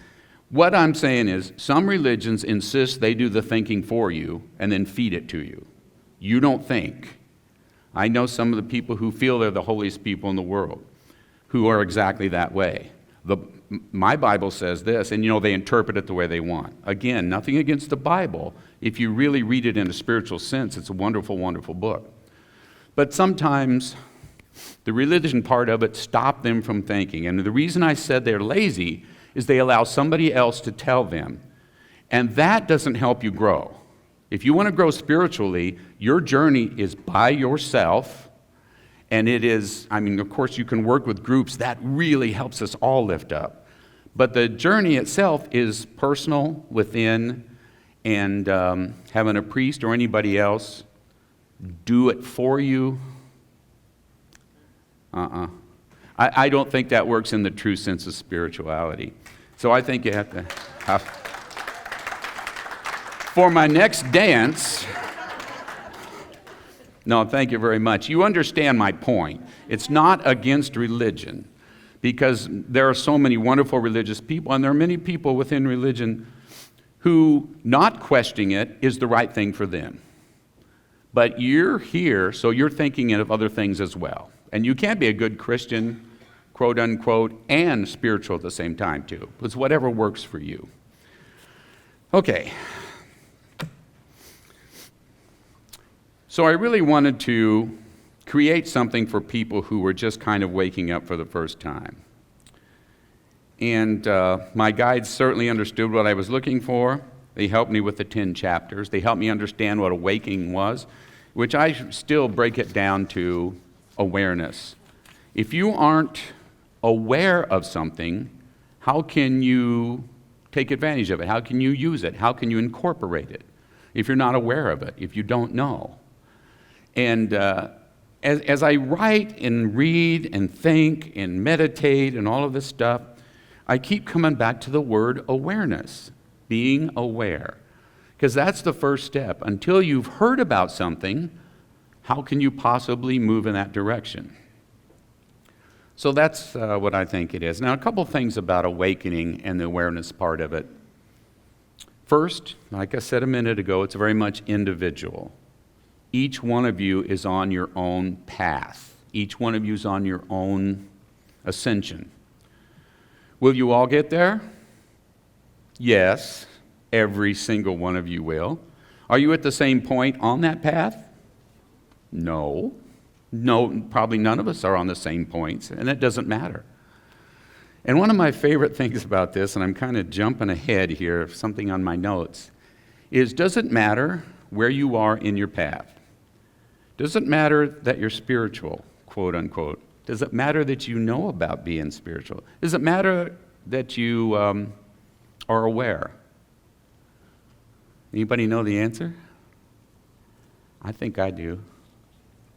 what I'm saying is, some religions insist they do the thinking for you and then feed it to you. You don't think. I know some of the people who feel they're the holiest people in the world who are exactly that way. My Bible says this, and they interpret it the way they want. Again, nothing against the Bible. If you really read it in a spiritual sense, it's a wonderful, wonderful book. But sometimes the religion part of it stopped them from thinking. And the reason I said they're lazy is they allow somebody else to tell them. And that doesn't help you grow. If you want to grow spiritually, your journey is by yourself. And it is, of course, you can work with groups. That really helps us all lift up. But the journey itself is personal within, and having a priest or anybody else do it for you. I don't think that works in the true sense of spirituality. So I think you have to have... For my next dance... No, thank you very much. You understand my point. It's not against religion, because there are so many wonderful religious people, and there are many people within religion who not questioning it is the right thing for them. But you're here, so you're thinking of other things as well. And you can't be a good Christian, quote unquote, and spiritual at the same time too. It's whatever works for you. Okay. So I really wanted to create something for people who were just kind of waking up for the first time. And my guides certainly understood what I was looking for. They helped me with the 10 chapters. They helped me understand what awakening was, which I still break it down to awareness. If you aren't aware of something, how can you take advantage of it? How can you use it? How can you incorporate it if you're not aware of it, if you don't know? And as I write and read and think and meditate and all of this stuff, I keep coming back to the word awareness, being aware. Because that's the first step. Until you've heard about something, how can you possibly move in that direction? So that's what I think it is. Now, a couple things about awakening and the awareness part of it. First, like I said a minute ago, it's very much individual. Each one of you is on your own path. Each one of you is on your own ascension. Will you all get there? Yes, every single one of you will. Are you at the same point on that path? No. No, probably none of us are on the same points, and it doesn't matter. And one of my favorite things about this, and I'm kind of jumping ahead here, something on my notes, is does it matter where you are in your path? Does it matter that you're spiritual, quote unquote? Does it matter that you know about being spiritual? Does it matter that you are aware? Anybody know the answer? I think I do.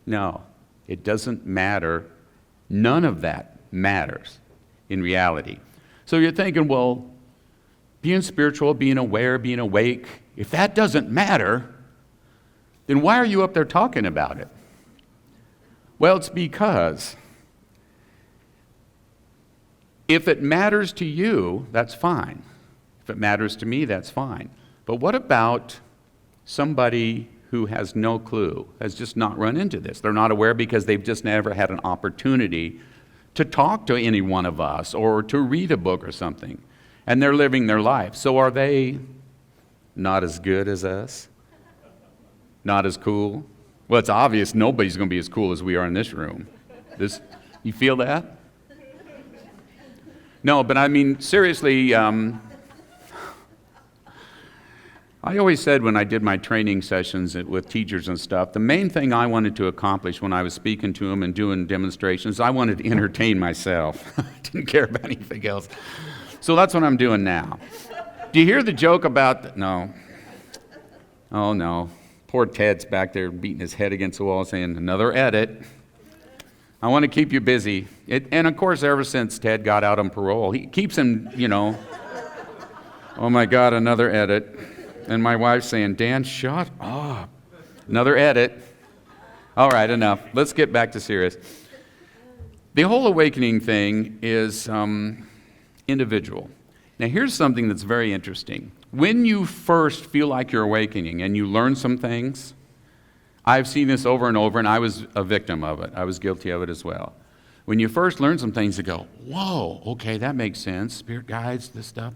No, it doesn't matter. None of that matters in reality. So you're thinking, well, being spiritual, being aware, being awake, if that doesn't matter, then why are you up there talking about it? Well, it's because if it matters to you, that's fine. If it matters to me, that's fine. But what about somebody who has no clue, has just not run into this? They're not aware because they've just never had an opportunity to talk to any one of us or to read a book or something. And they're living their life. So are they not as good as us? Not as cool? Well, it's obvious nobody's going to be as cool as we are in this room. You feel that? No, but I mean, seriously, I always said when I did my training sessions with teachers and stuff, the main thing I wanted to accomplish when I was speaking to them and doing demonstrations, I wanted to entertain myself. I didn't care about anything else. So that's what I'm doing now. Do you hear the joke about, no. Oh, no. Poor Ted's back there beating his head against the wall saying, another edit. I want to keep you busy. And of course, ever since Ted got out on parole, he keeps him, oh my God, another edit. And my wife's saying, Dan, shut up. Another edit. All right, enough. Let's get back to serious. The whole awakening thing is individual. Now, here's something that's very interesting. When you first feel like you're awakening and you learn some things, I've seen this over and over, and I was a victim of it. I was guilty of it as well. When you first learn some things, you go, whoa, okay, that makes sense. Spirit guides, this stuff.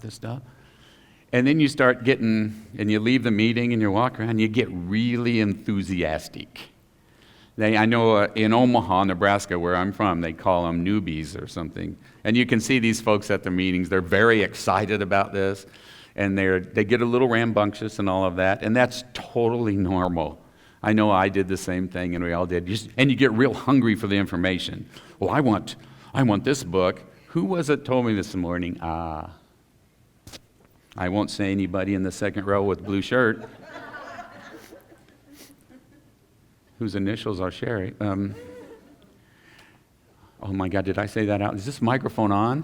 And then you start getting, and you leave the meeting and you walk around, and you get really enthusiastic. I know in Omaha, Nebraska, where I'm from, they call them newbies or something. And you can see these folks at the meetings. They're very excited about this, and they get a little rambunctious and all of that, and that's totally normal. I know I did the same thing, and we all did. And you get real hungry for the information. Well, I want this book. Who was it told me this morning? I won't say anybody in the second row with blue shirt, whose initials are Sherry. Oh my God, did I say that out? Is this microphone on?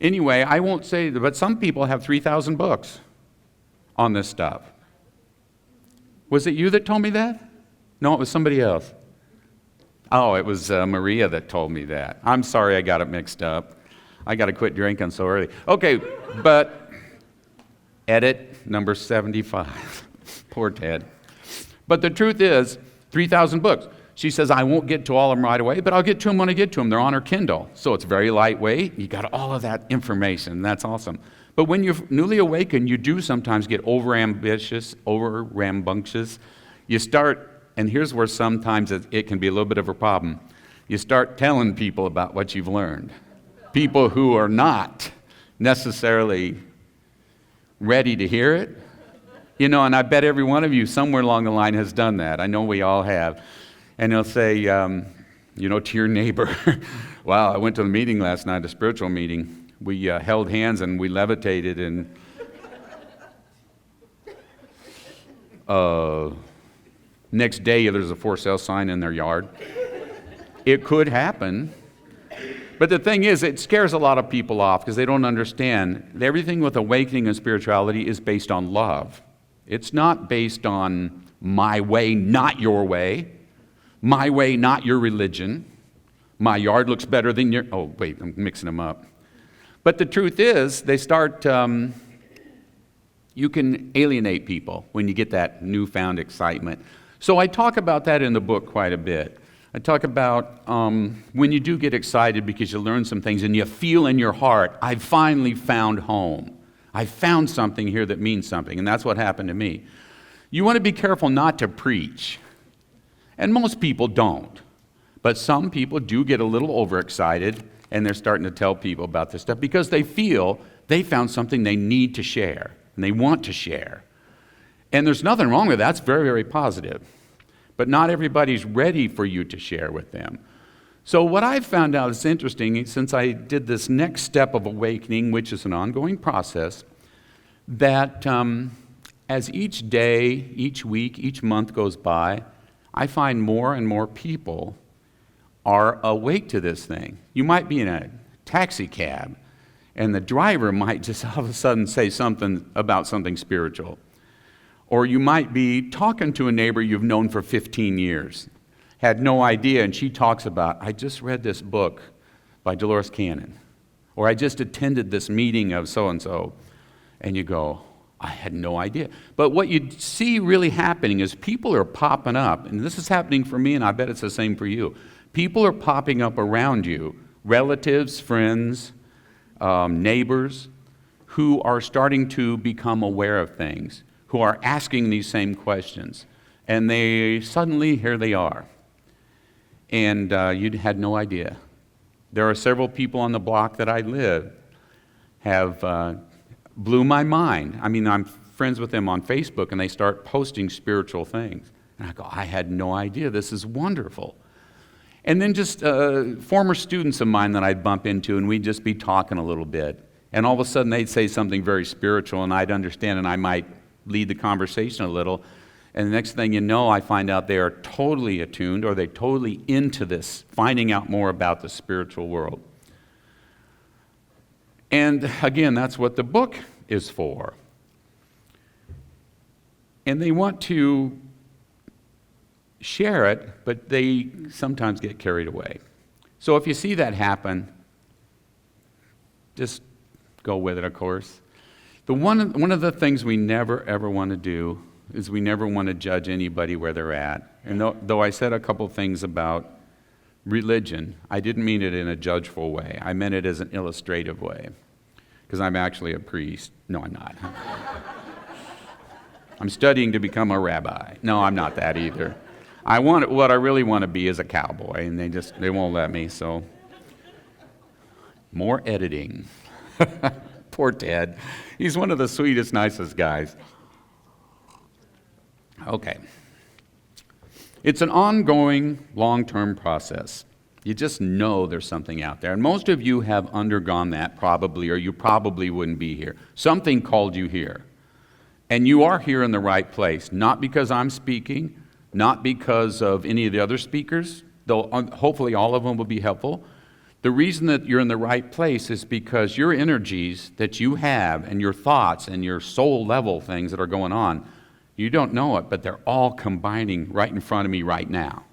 Anyway, I won't say, but some people have 3,000 books on this stuff. Was it you that told me that? No, it was somebody else. Oh, it was Maria that told me that. I'm sorry I got it mixed up. I got to quit drinking so early. Okay, but edit number 75. Poor Ted. But the truth is, 3,000 books. She says, I won't get to all of them right away, but I'll get to them when I get to them. They're on her Kindle. So it's very lightweight. You got all of that information. That's awesome. But when you're newly awakened, you do sometimes get over-ambitious, over-rambunctious. You start, and here's where sometimes it can be a little bit of a problem. You start telling people about what you've learned. People who are not necessarily ready to hear it. And I bet every one of you somewhere along the line has done that. I know we all have. And they'll say, to your neighbor, wow, I went to a meeting last night, a spiritual meeting. we held hands and we levitated, and next day there's a for sale sign in their yard. It could happen. But the thing is, it scares a lot of people off because they don't understand that everything with awakening and spirituality is based on love. It's not based on my way, not your way. My way, not your religion. My yard looks better than your... Oh, wait, I'm mixing them up. But the truth is, they start... you can alienate people when you get that newfound excitement. So I talk about that in the book quite a bit. I talk about when you do get excited because you learn some things and you feel in your heart, I've finally found home. I found something here that means something, and that's what happened to me. You want to be careful not to preach, and most people don't. But some people do get a little overexcited, and they're starting to tell people about this stuff because they feel they found something they need to share, and they want to share. And there's nothing wrong with that. That's very, very positive. But not everybody's ready for you to share with them. So what I've found out is interesting, since I did this next step of awakening, which is an ongoing process, that as each day, each week, each month goes by, I find more and more people are awake to this thing. You might be in a taxi cab, and the driver might just all of a sudden say something about something spiritual. Or you might be talking to a neighbor you've known for 15 years, had no idea, and she talks about, I just read this book by Dolores Cannon, or I just attended this meeting of so-and-so, and you go, I had no idea. But what you see really happening is people are popping up, and this is happening for me, and I bet it's the same for you. People are popping up around you, relatives, friends, neighbors, who are starting to become aware of things, who are asking these same questions. And they suddenly, here they are. And you had no idea. There are several people on the block that I live have blew my mind. I mean, I'm friends with them on Facebook, and they start posting spiritual things. And I go, I had no idea. This is wonderful. And then just former students of mine that I'd bump into, and we'd just be talking a little bit. And all of a sudden, they'd say something very spiritual, and I'd understand, and I might lead the conversation a little, and the next thing you know, I find out they are totally attuned, or they're totally into this, finding out more about the spiritual world. And again, that's what the book is for. And they want to share it, but they sometimes get carried away. So if you see that happen, just go with it, of course. One of the things we never, ever want to do is we never want to judge anybody where they're at. And though I said a couple things about religion, I didn't mean it in a judgeful way. I meant it as an illustrative way, because I'm actually a priest. No, I'm not. I'm studying to become a rabbi. No, I'm not that either. What I really want to be is a cowboy, and they won't let me, so more editing. Poor Ted. He's one of the sweetest, nicest guys. Okay. It's an ongoing, long-term process. You just know there's something out there. And most of you have undergone that probably, or you probably wouldn't be here. Something called you here. And you are here in the right place, not because I'm speaking, not because of any of the other speakers, though hopefully all of them will be helpful. The reason that you're in the right place is because your energies that you have and your thoughts and your soul level things that are going on, you don't know it, but they're all combining right in front of me right now.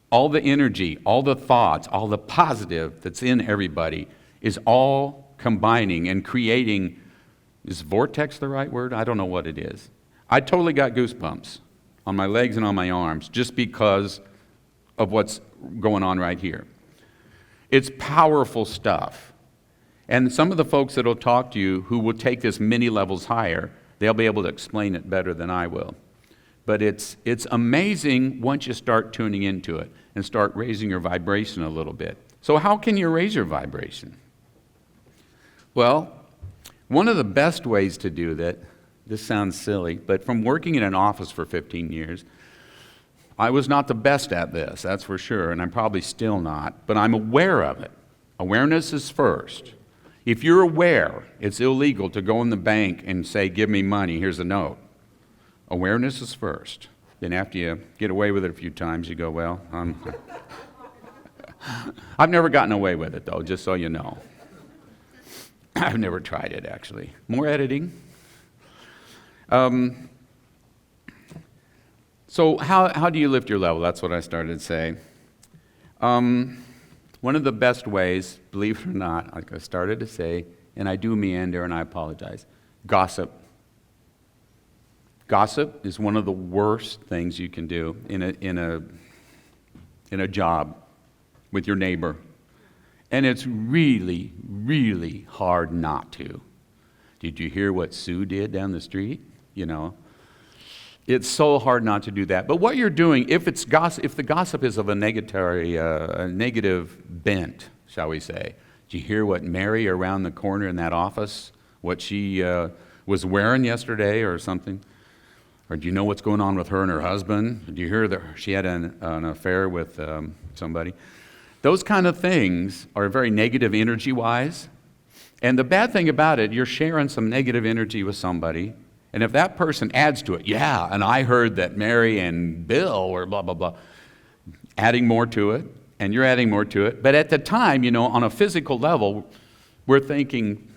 All the energy, all the thoughts, all the positive that's in everybody is all combining and creating, is vortex the right word? I don't know what it is. I totally got goosebumps on my legs and on my arms just because of what's going on right here. It's powerful stuff. And some of the folks that will talk to you who will take this many levels higher, they'll be able to explain it better than I will. But it's amazing once you start tuning into it and start raising your vibration a little bit. So how can you raise your vibration? Well, one of the best ways to do that, this sounds silly, but from working in an office for 15 years, I was not the best at this, that's for sure, and I'm probably still not, but I'm aware of it. Awareness is first. If you're aware it's illegal to go in the bank and say, give me money, here's a note. Awareness is first. Then after you get away with it a few times, you go, well, I've never gotten away with it, though, just so you know. I've never tried it, actually. More editing. So how do you lift your level? That's what I started to say. One of the best ways, believe it or not, like I started to say, and I do meander and I apologize, gossip. Gossip is one of the worst things you can do in a job with your neighbor. And it's really, really hard not to. Did you hear what Sue did down the street? You know, it's so hard not to do that. But what you're doing, if the gossip is of a negative bent, shall we say, did you hear what Mary around the corner in that office, what she was wearing yesterday or something? Or do you know what's going on with her and her husband? Did you hear that she had an affair with somebody? Those kind of things are very negative energy-wise. And the bad thing about it, you're sharing some negative energy with somebody, and if that person adds to it, yeah, and I heard that Mary and Bill were blah, blah, blah, adding more to it, and you're adding more to it. But at the time, you know, on a physical level, we're thinking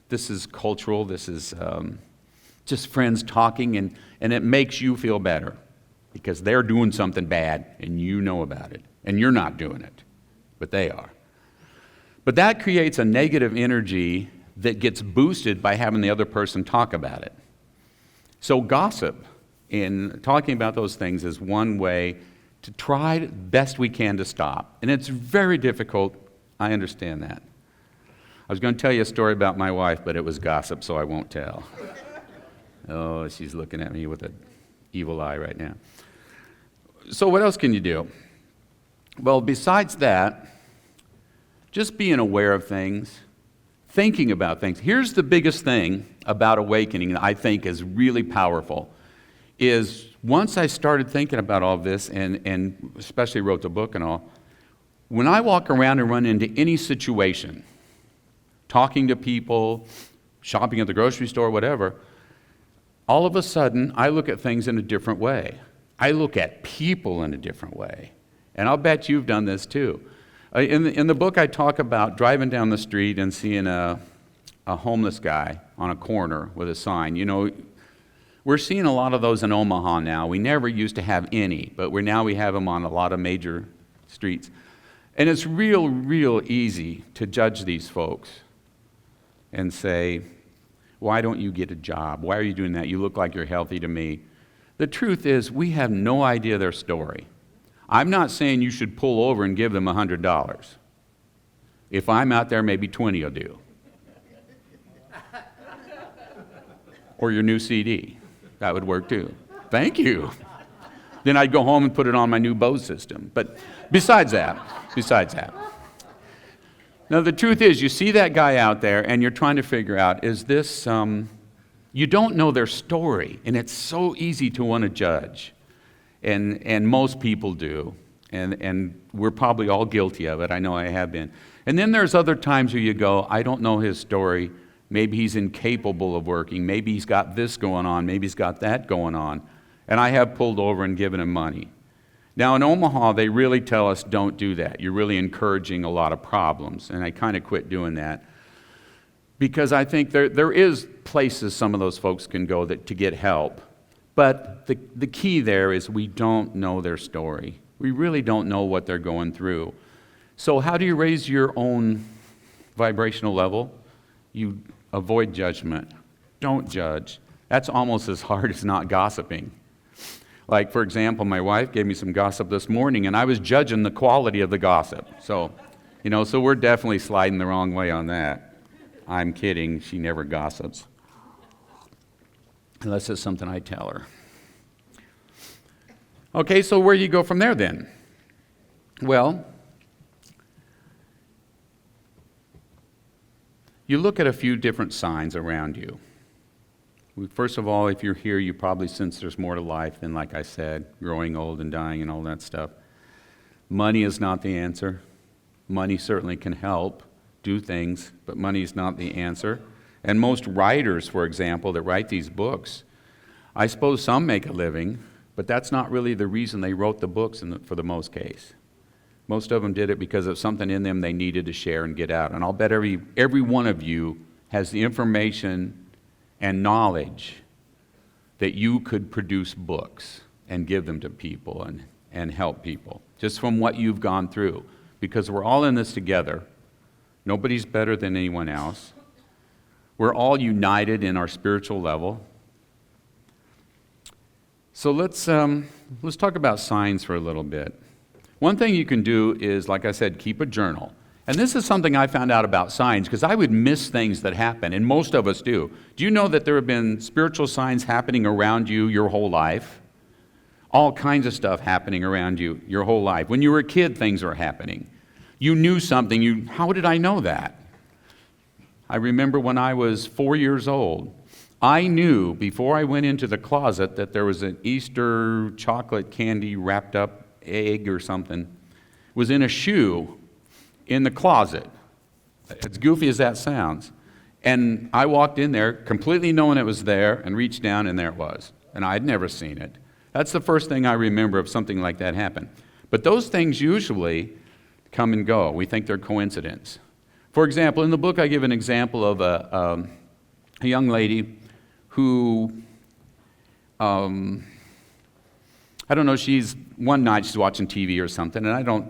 this is cultural, this is just friends talking, and it makes you feel better because they're doing something bad, and you know about it, and you're not doing it. But they are. But that creates a negative energy that gets boosted by having the other person talk about it. So gossip, in talking about those things, is one way to try the best we can to stop. And it's very difficult. I understand that. I was going to tell you a story about my wife, but it was gossip, so I won't tell. Oh, she's looking at me with an evil eye right now. So what else can you do? Well, besides that, just being aware of things, thinking about things. Here's the biggest thing about awakening that I think is really powerful, is once I started thinking about all this, and especially wrote the book and all, when I walk around and run into any situation, talking to people, shopping at the grocery store, whatever, all of a sudden I look at things in a different way. I look at people in a different way. And I'll bet you've done this too. In the book, I talk about driving down the street and seeing a homeless guy on a corner with a sign. You know, we're seeing a lot of those in Omaha now. We never used to have any, but now we have them on a lot of major streets. And it's real easy to judge these folks and say, why don't you get a job? Why are you doing that? You look like you're healthy to me. The truth is, we have no idea their story. I'm not saying you should pull over and give them $100. If I'm out there, maybe 20 will do. Or your new CD. That would work too. Thank you. Then I'd go home and put it on my new Bose system. But besides that. Now the truth is, you see that guy out there and you're trying to figure out, is this, you don't know their story, and it's so easy to want to judge. And most people do, and we're probably all guilty of it. I know I have been. And then there's other times where you go, I don't know his story. Maybe he's incapable of working. Maybe he's got this going on. Maybe he's got that going on. And I have pulled over and given him money. Now in Omaha, they really tell us don't do that. You're really encouraging a lot of problems. And I kind of quit doing that. Because I think there is places some of those folks can go to get help. But the key there is we don't know their story. We really don't know what they're going through. So how do you raise your own vibrational level? You avoid judgment. Don't judge. That's almost as hard as not gossiping. Like, for example, my wife gave me some gossip this morning, and I was judging the quality of the gossip. So we're definitely sliding the wrong way on that. I'm kidding. She never gossips. Unless it's something I tell her. Okay, so where do you go from there then? Well, you look at a few different signs around you. First of all, if you're here, you probably sense there's more to life than, like I said, growing old and dying and all that stuff. Money is not the answer. Money certainly can help, do things, but money's not the answer. And most writers, for example, that write these books, I suppose some make a living, but that's not really the reason they wrote the books for the most case. Most of them did it because of something in them they needed to share and get out. And I'll bet every one of you has the information and knowledge that you could produce books and give them to people and help people, just from what you've gone through. Because we're all in this together. Nobody's better than anyone else. We're all united in our spiritual level. So let's talk about signs for a little bit. One thing you can do is, like I said, keep a journal. And this is something I found out about signs, because I would miss things that happen, and most of us do. Do you know that there have been spiritual signs happening around you your whole life? All kinds of stuff happening around you your whole life. When you were a kid, things were happening. You knew something. How did I know that? I remember when I was 4 years old, I knew before I went into the closet that there was an Easter chocolate candy wrapped up egg or something was in a shoe in the closet, as goofy as that sounds. And I walked in there completely knowing it was there and reached down and there it was. And I'd never seen it. That's the first thing I remember of something like that happen. But those things usually come and go. We think they're coincidence. For example, in the book I give an example of a young lady who, I don't know, one night she's watching TV or something, and I don't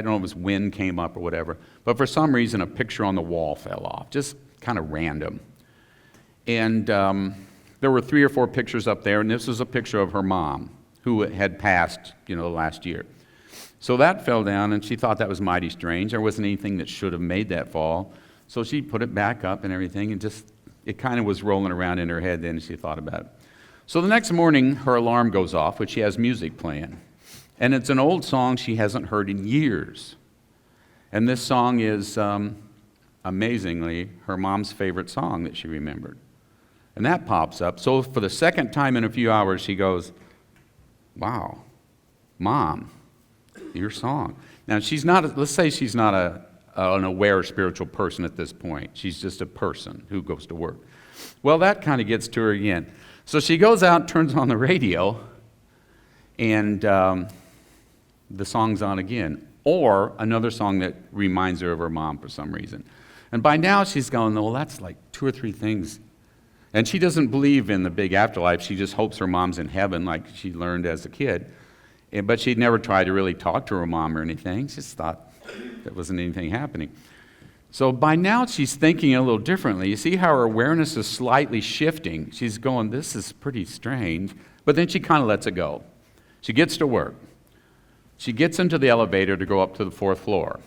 know if it was wind came up or whatever, but for some reason a picture on the wall fell off, just kind of random. And there were 3 or 4 pictures up there, and this was a picture of her mom, who had passed, last year. So that fell down, and she thought that was mighty strange. There wasn't anything that should have made that fall. So she put it back up and everything, and it kind of was rolling around in her head then, and she thought about it. So the next morning, her alarm goes off, which she has music playing. And it's an old song she hasn't heard in years. And this song is, amazingly, her mom's favorite song that she remembered. And that pops up. So for the second time in a few hours, she goes, "Wow, Mom, your song." Now, let's say she's not an aware spiritual person at this point. She's just a person who goes to work. Well, that kind of gets to her again. So she goes out, turns on the radio, and the song's on again. Or another song that reminds her of her mom for some reason. And by now she's going, well, that's like 2 or 3 things. And she doesn't believe in the big afterlife. She just hopes her mom's in heaven like she learned as a kid. But she'd never tried to really talk to her mom or anything. She just thought there wasn't anything happening. So by now she's thinking a little differently. You see how her awareness is slightly shifting. She's going, this is pretty strange. But then she kind of lets it go. She gets to work. She gets into the elevator to go up to the 4th floor.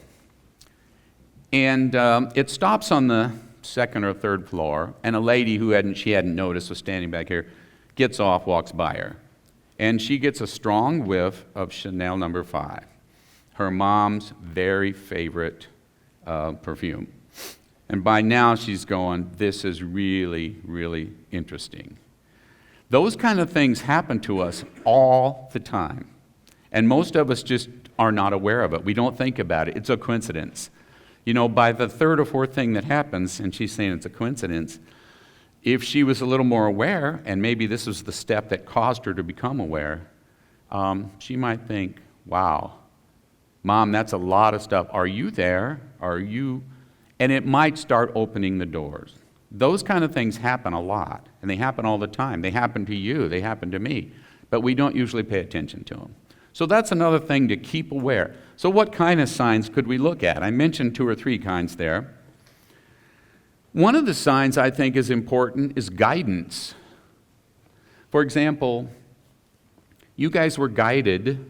And it stops on the 2nd or 3rd floor, and a lady she hadn't noticed was standing back here, gets off, walks by her. And she gets a strong whiff of Chanel No. 5, her mom's very favorite perfume. And by now she's going, this is really, really interesting. Those kind of things happen to us all the time. And most of us just are not aware of it. We don't think about it. It's a coincidence. By the 3rd or 4th thing that happens, and she's saying it's a coincidence, if she was a little more aware, and maybe this was the step that caused her to become aware, she might think, wow, Mom, that's a lot of stuff. Are you there? Are you? And it might start opening the doors. Those kind of things happen a lot, and they happen all the time. They happen to you. They happen to me. But we don't usually pay attention to them. So that's another thing to keep aware. So what kind of signs could we look at? I mentioned 2 or 3 kinds there. One of the signs I think is important is guidance. For example, you guys were guided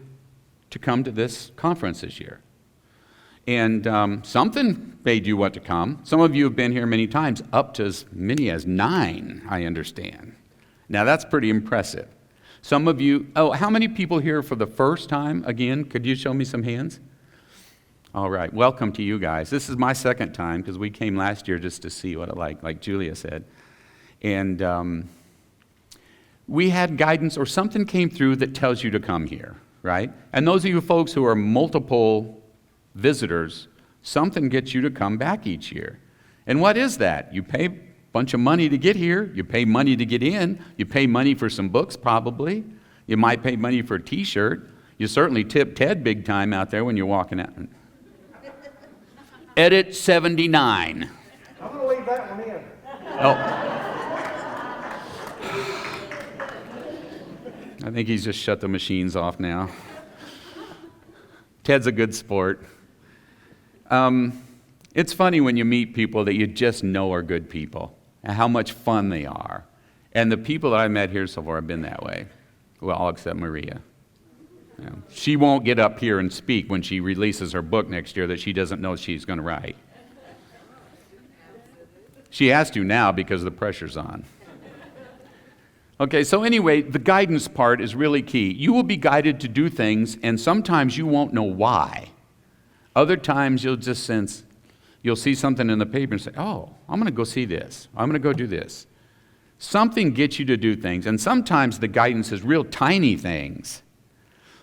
to come to this conference this year. And something made you want to come. Some of you have been here many times, up to as many as 9, I understand. Now that's pretty impressive. Some of you, how many people here for the first time? Again, could you show me some hands? All right, welcome to you guys. This is my 2nd time because we came last year just to see what it like Julia said. And we had guidance or something came through that tells you to come here, right? And those of you folks who are multiple visitors, Something gets you to come back each year. And what is that? You pay a bunch of money to get here. You pay money to get in. You pay money for some books, probably. You might pay money for a T-shirt. You certainly tip Ted big time out there when you're walking out. Edit 79. I'm going to leave that one in. Oh. I think he's just shut the machines off now. Ted's a good sport. It's funny when you meet people that you just know are good people and how much fun they are. And the people that I met here so far have been that way. Well, all except Maria. You know, she won't get up here and speak when she releases her book next year that she doesn't know she's going to write. She has to now because the pressure's on. Okay, so anyway, the guidance part is really key. You will be guided to do things, and sometimes you won't know why. Other times you'll just sense, you'll see something in the paper and say, oh, I'm going to go see this. I'm going to go do this. Something gets you to do things, and sometimes the guidance is real tiny things.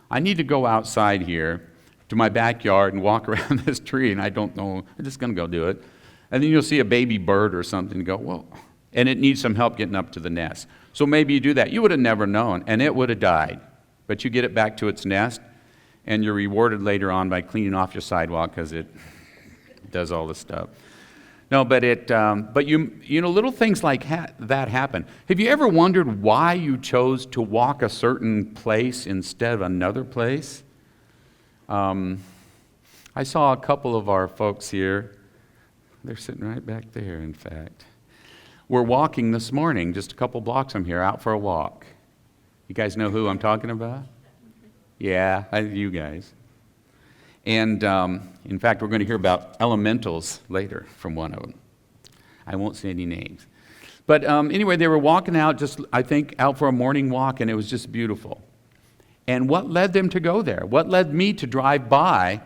I need to go outside here to my backyard and walk around this tree, and I don't know, I'm just going to go do it. And then you'll see a baby bird or something and go, whoa, and it needs some help getting up to the nest. So maybe you do that. You would have never known, and it would have died. But you get it back to its nest, and you're rewarded later on by cleaning off your sidewalk because it does all this stuff. No, but you know, little things like that happen. Have you ever wondered why you chose to walk a certain place instead of another place? I saw a couple of our folks here. They're sitting right back there, in fact. We're walking this morning, just a couple blocks from here, out for a walk. You guys know who I'm talking about? Yeah, you guys. And in fact, we're going to hear about elementals later from one of them. I won't say any names. But anyway, they were walking out, just I think, out for a morning walk, and it was just beautiful. And what led them to go there? What led me to drive by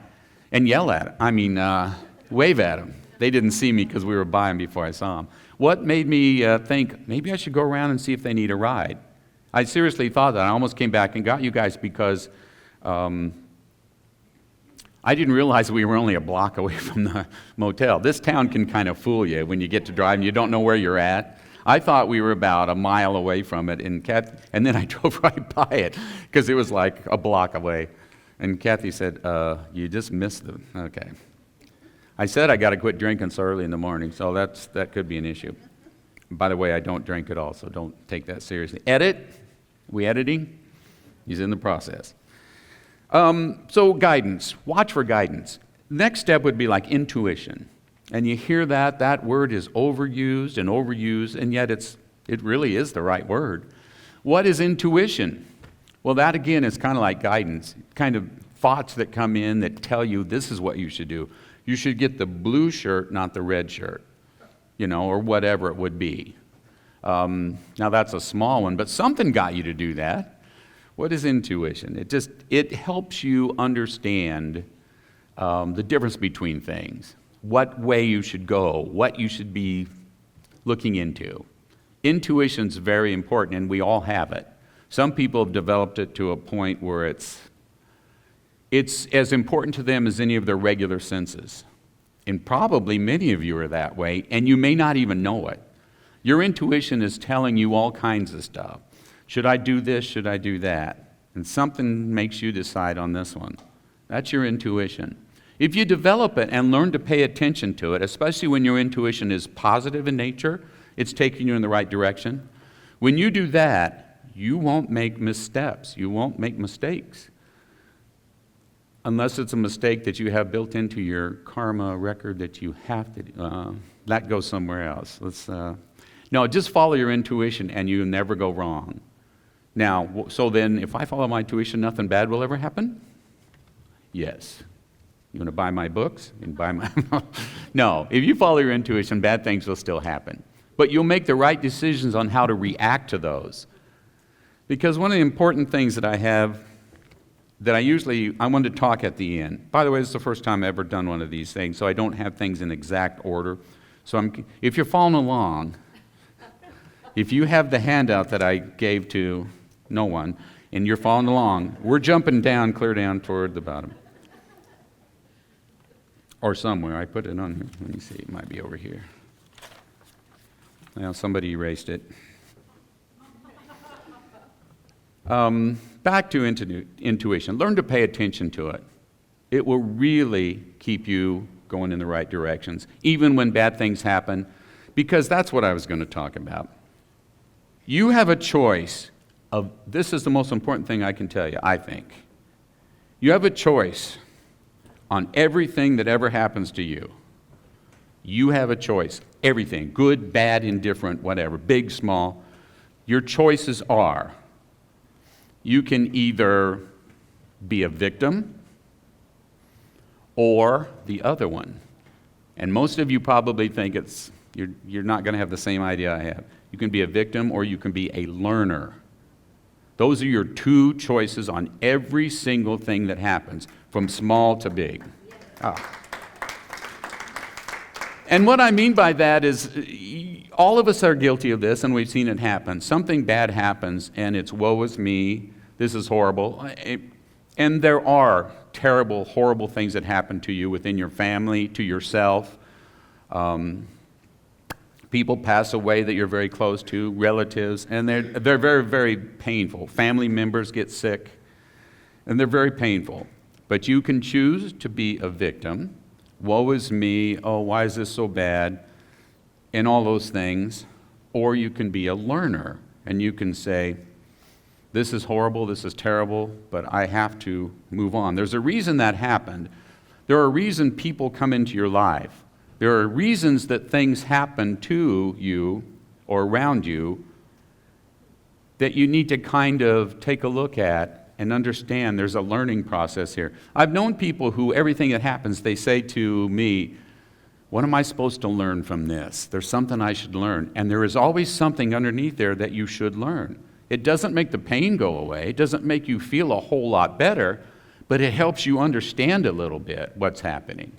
and yell at them? Wave at them. They didn't see me because we were by them before I saw them. What made me think, maybe I should go around and see if they need a ride? I seriously thought that. I almost came back and got you guys because I didn't realize we were only a block away from the motel. This town can kind of fool you when you get to drive and you don't know where you're at. I thought we were about a mile away from it, and then I drove right by it because it was like a block away. And Kathy said, you just missed it. Okay. I said I got to quit drinking so early in the morning, so that could be an issue. By the way, I don't drink at all, so don't take that seriously. Edit? We editing? He's in the process. So guidance. Watch for guidance. Next step would be like intuition. And you hear that word is overused, and yet it really is the right word. What is intuition? Well, that again is kind of like guidance, kind of thoughts that come in that tell you this is what you should do. You should get the blue shirt, not the red shirt, or whatever it would be. Now that's a small one, but something got you to do that. What is intuition? It helps you understand the difference between things, what way you should go, what you should be looking into. Intuition's very important, and we all have it. Some people have developed it to a point where it's as important to them as any of their regular senses. And probably many of you are that way, and you may not even know it. Your intuition is telling you all kinds of stuff. Should I do this? Should I do that? And something makes you decide on this one. That's your intuition. If you develop it and learn to pay attention to it, especially when your intuition is positive in nature, it's taking you in the right direction. When you do that, you won't make missteps. You won't make mistakes. Unless it's a mistake that you have built into your karma record that you have to, that goes somewhere else. No, just follow your intuition and you never go wrong. Now, so then if I follow my intuition, nothing bad will ever happen? Yes. You want to buy my books? You can buy my... No, if you follow your intuition, bad things will still happen. But you'll make the right decisions on how to react to those. Because one of the important things that I have that I want to talk at the end. By the way, this is the first time I've ever done one of these things, so I don't have things in exact order. So if you're following along, if you have the handout that I gave to no one, and you're following along, we're jumping down, clear down toward the bottom. Or somewhere. I put it on here. Let me see. It might be over here. Well, somebody erased it. Back to intuition. Learn to pay attention to it. It will really keep you going in the right directions, even when bad things happen, because that's what I was going to talk about. You have a choice of, this is the most important thing I can tell you, I think. You have a choice on everything that ever happens to you. You have a choice. Everything, good, bad, indifferent, whatever, big, small. Your choices are, you can either be a victim or the other one. And most of you probably think you're not going to have the same idea I have. You can be a victim or you can be a learner. Those are your two choices on every single thing that happens, from small to big. And what I mean by that is, all of us are guilty of this, and we've seen it happen. Something bad happens, and it's woe is me, this is horrible. And there are terrible, horrible things that happen to you within your family, to yourself. People pass away that you're very close to, relatives, and they're very, very painful. Family members get sick, and they're very painful. But you can choose to be a victim. Woe is me, oh, why is this so bad? And all those things. Or you can be a learner, and you can say, this is horrible, this is terrible, but I have to move on. There's a reason that happened. There are reasons people come into your life. There are reasons that things happen to you or around you that you need to kind of take a look at and understand there's a learning process here. I've known people who everything that happens, they say to me, what am I supposed to learn from this? There's something I should learn. And there is always something underneath there that you should learn. It doesn't make the pain go away. It doesn't make you feel a whole lot better, but it helps you understand a little bit what's happening.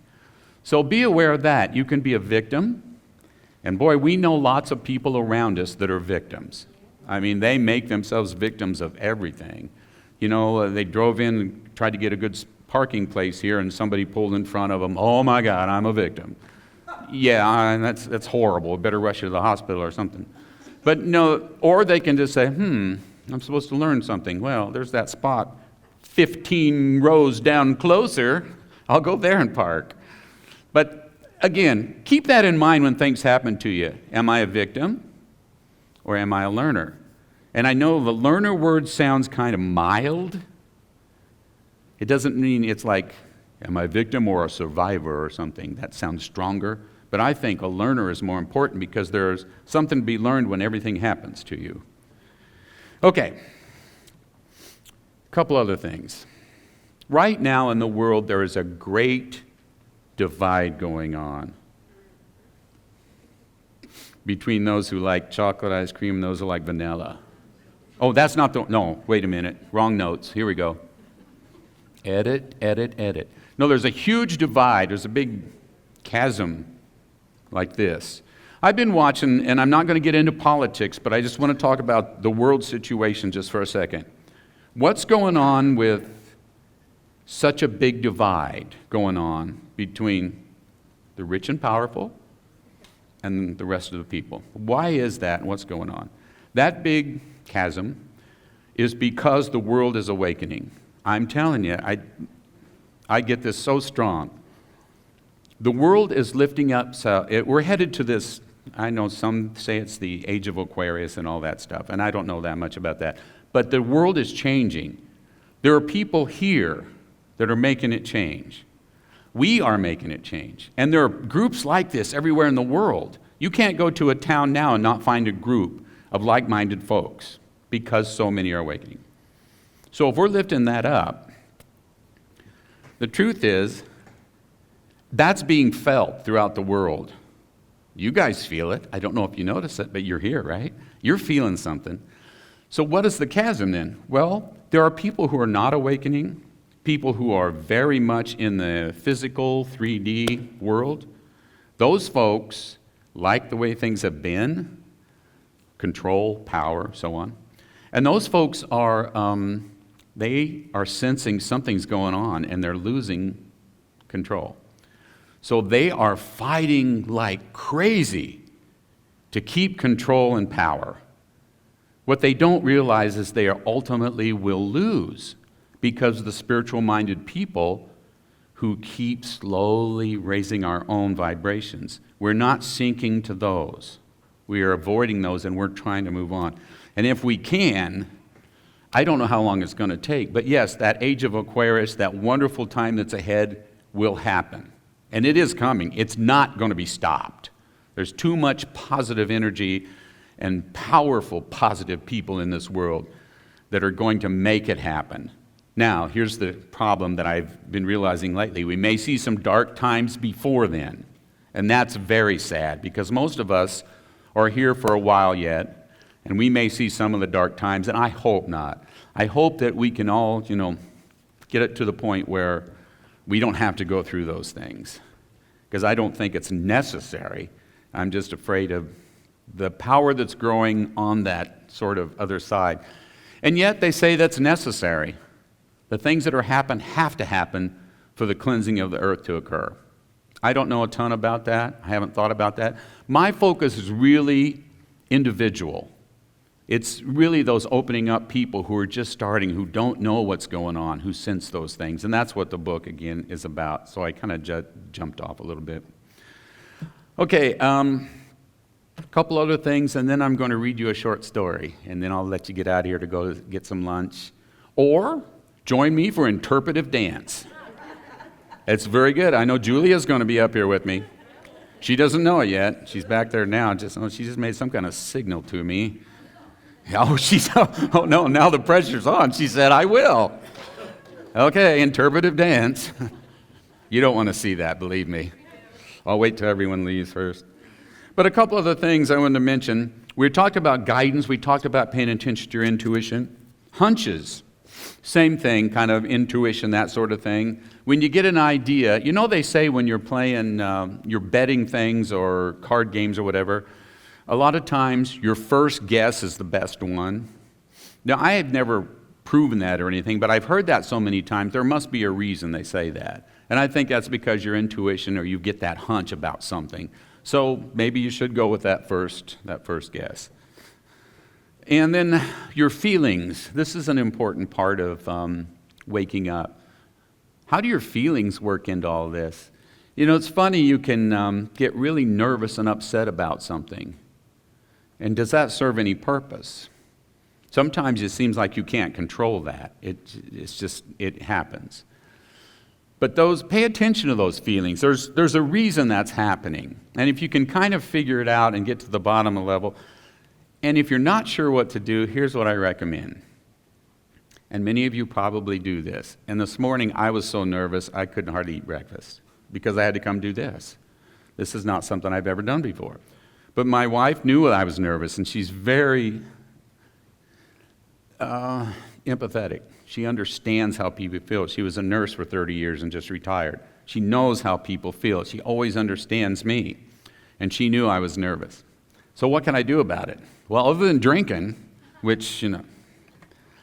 So be aware of that. You can be a victim. And boy, we know lots of people around us that are victims. I mean, they make themselves victims of everything. You know, they drove in and tried to get a good parking place here, and somebody pulled in front of them. Oh my God, I'm a victim. Yeah, that's horrible. Better rush you to the hospital or something. But no, or they can just say, I'm supposed to learn something. Well, there's that spot 15 rows down closer. I'll go there and park. But again, keep that in mind when things happen to you. Am I a victim or am I a learner? And I know the learner word sounds kind of mild. It doesn't mean it's like, am I a victim or a survivor or something? That sounds stronger. But I think a learner is more important because there's something to be learned when everything happens to you. Okay, a couple other things. Right now in the world, there is a great divide going on between those who like chocolate ice cream and those who like vanilla. Oh, that's not the, no, wait a minute, wrong notes, here we go. Edit. No, there's a huge divide, there's a big chasm like this. I've been watching, and I'm not going to get into politics, but I just want to talk about the world situation just for a second. What's going on with such a big divide going on between the rich and powerful and the rest of the people? Why is that, and what's going on? That big chasm is because the world is awakening. I'm telling you, I get this so strong. The world is lifting up, so we're headed to this, I know some say it's the age of Aquarius and all that stuff, and I don't know that much about that. But the world is changing. There are people here that are making it change. We are making it change. And there are groups like this everywhere in the world. You can't go to a town now and not find a group of like-minded folks because so many are awakening. So if we're lifting that up, the truth is, that's being felt throughout the world. You guys feel it. I don't know if you notice it, but you're here, right? You're feeling something. So what is the chasm then? Well, there are people who are not awakening, people who are very much in the physical 3D world. Those folks like the way things have been, control, power, so on. And those folks are, they are sensing something's going on and they're losing control. So they are fighting like crazy to keep control and power. What they don't realize is they are ultimately will lose because the spiritual-minded people who keep slowly raising our own vibrations. We're not sinking to those. We are avoiding those, and we're trying to move on. And if we can, I don't know how long it's going to take, but yes, that age of Aquarius, that wonderful time that's ahead, will happen. And it is coming. It's not going to be stopped. There's too much positive energy and powerful positive people in this world that are going to make it happen. Now, here's the problem that I've been realizing lately. We may see some dark times before then, and that's very sad because most of us are here for a while yet, and we may see some of the dark times, and I hope not. I hope that we can all, get it to the point where we don't have to go through those things because I don't think it's necessary. I'm just afraid of the power that's growing on that sort of other side. And yet they say that's necessary. The things that have to happen for the cleansing of the earth to occur. I don't know a ton about that. I haven't thought about that. My focus is really individual. It's really those opening up people who are just starting, who don't know what's going on, who sense those things. And that's what the book, again, is about. So I kind of jumped off a little bit. Okay, a couple other things, and then I'm going to read you a short story. And then I'll let you get out of here to go get some lunch. Or join me for interpretive dance. It's very good. I know Julia's going to be up here with me. She doesn't know it yet. She's back there now. She just made some kind of signal to me. Oh no, now the pressure's on. She said, I will. Okay, interpretive dance. You don't want to see that, believe me. I'll wait till everyone leaves first. But a couple other things I wanted to mention. We talked about guidance. We talked about paying attention to your intuition. Hunches. Same thing, kind of intuition, that sort of thing. When you get an idea, they say when you're playing, you're betting things or card games or whatever, a lot of times your first guess is the best one. Now, I have never proven that or anything, but I've heard that so many times, there must be a reason they say that. And I think that's because your intuition or you get that hunch about something. So maybe you should go with that first guess. And then your feelings. This is an important part of waking up. How do your feelings work into all this? It's funny, you can get really nervous and upset about something. And does that serve any purpose? Sometimes it seems like you can't control that. It happens. But pay attention to those feelings. There's a reason that's happening. And if you can kind of figure it out and get to the bottom of the level, and if you're not sure what to do, here's what I recommend. And many of you probably do this. And this morning I was so nervous I couldn't hardly eat breakfast because I had to come do this. This is not something I've ever done before. But my wife knew I was nervous, and she's very empathetic. She understands how people feel. She was a nurse for 30 years and just retired. She knows how people feel. She always understands me. And she knew I was nervous. So what can I do about it? Well, other than drinking, which,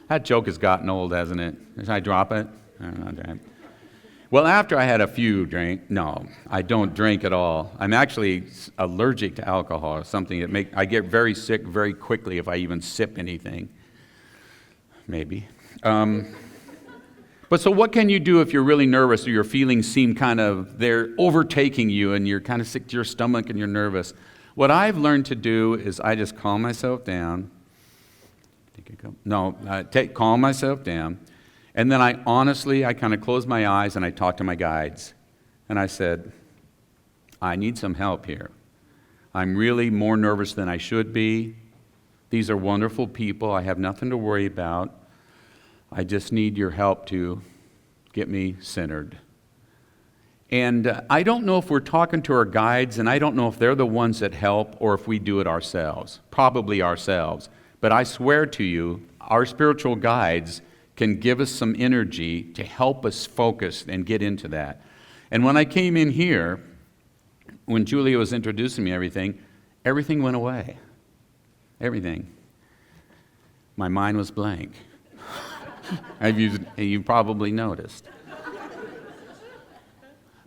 that joke has gotten old, hasn't it? Should I drop it? I don't know. Well, after I had a few drinks, no, I don't drink at all. I'm actually allergic to alcohol, something that I get very sick very quickly if I even sip anything. Maybe. But so what can you do if you're really nervous or your feelings seem they're overtaking you and you're kind of sick to your stomach and you're nervous? What I've learned to do is I just calm myself down. Calm myself down. And then I kind of close my eyes and I talk to my guides. And I said, I need some help here. I'm really more nervous than I should be. These are wonderful people. I have nothing to worry about. I just need your help to get me centered. And I don't know if we're talking to our guides, and I don't know if they're the ones that help or if we do it ourselves. Probably ourselves. But I swear to you, our spiritual guides can give us some energy to help us focus and get into that. And when I came in here, when Julia was introducing me everything went away. Everything. My mind was blank. You probably noticed.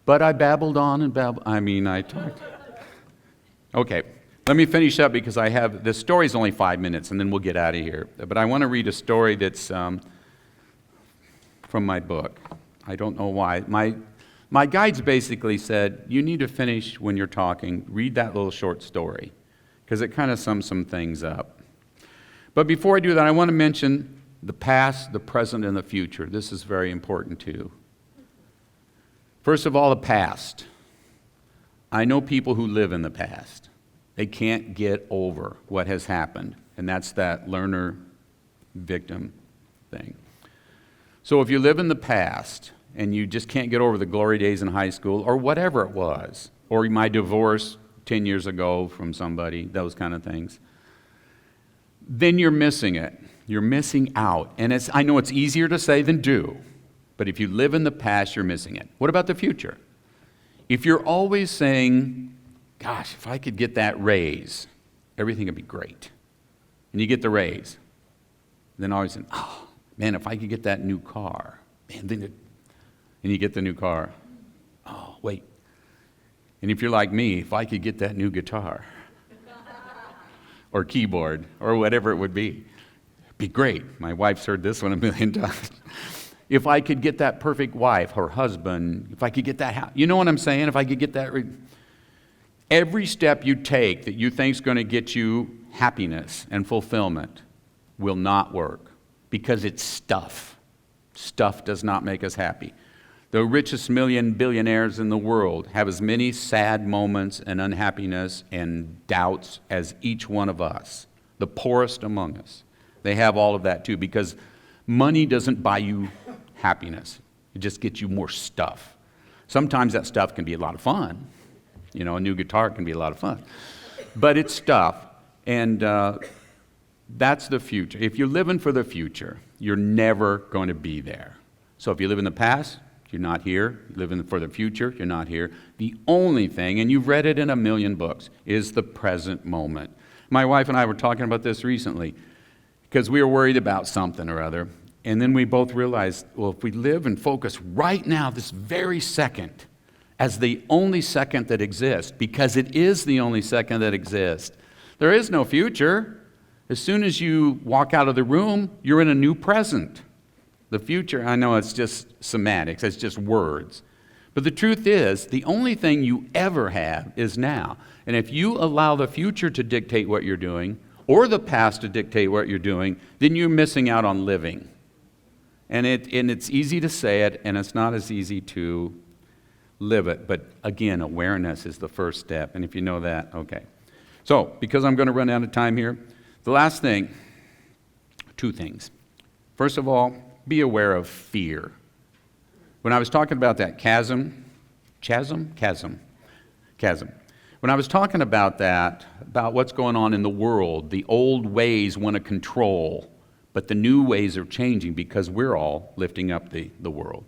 But I babbled on and babbled. I talked. Okay, let me finish up because this story's only 5 minutes and then we'll get out of here. But I want to read a story that's from my book. I don't know why. My guides basically said, you need to finish when you're talking, read that little short story, because it kind of sums some things up. But before I do that, I want to mention the past, the present, and the future. This is very important too. First of all, the past. I know people who live in the past. They can't get over what has happened, and that's that learner-victim thing. So if you live in the past, and you just can't get over the glory days in high school, or whatever it was, or my divorce 10 years ago from somebody, those kind of things, then you're missing it. You're missing out. And I know it's easier to say than do, but if you live in the past, you're missing it. What about the future? If you're always saying, gosh, if I could get that raise, everything would be great, and you get the raise, then always saying, oh, man, if I could get that new car, man, and you get the new car. Oh, wait. And if you're like me, if I could get that new guitar or keyboard or whatever it would be, it'd be great. My wife's heard this one 1,000,000 times. If I could get that perfect wife or husband, if I could get that house, you know what I'm saying? If I could get that. Every step you take that you think is going to get you happiness and fulfillment will not work because it's stuff. Stuff does not make us happy. The richest billionaires in the world have as many sad moments and unhappiness and doubts as each one of us. The poorest among us. They have all of that too, because money doesn't buy you happiness. It just gets you more stuff. Sometimes that stuff can be a lot of fun. You know, a new guitar can be a lot of fun. But it's stuff, and that's the future. If you're living for the future, you're never going to be there. So if you live in the past, you're not here. You live for the future, you're not here. The only thing, and you've read it in 1,000,000 books, is the present moment. My wife and I were talking about this recently because we were worried about something or other. And then we both realized, well, if we live and focus right now, this very second, as the only second that exists, because it is the only second that exists, there is no future. As soon as you walk out of the room, you're in a new present. The future, I know it's just semantics, it's just words. But the truth is, the only thing you ever have is now. And if you allow the future to dictate what you're doing, or the past to dictate what you're doing, then you're missing out on living. And it's easy to say it, and it's not as easy to live it. But again, awareness is the first step. And if you know that, okay. So, because I'm going to run out of time here, the last thing, 2 things. First of all, be aware of fear. When I was talking about that chasm. When I was talking about that, about what's going on in the world, the old ways want to control, but the new ways are changing because we're all lifting up the world.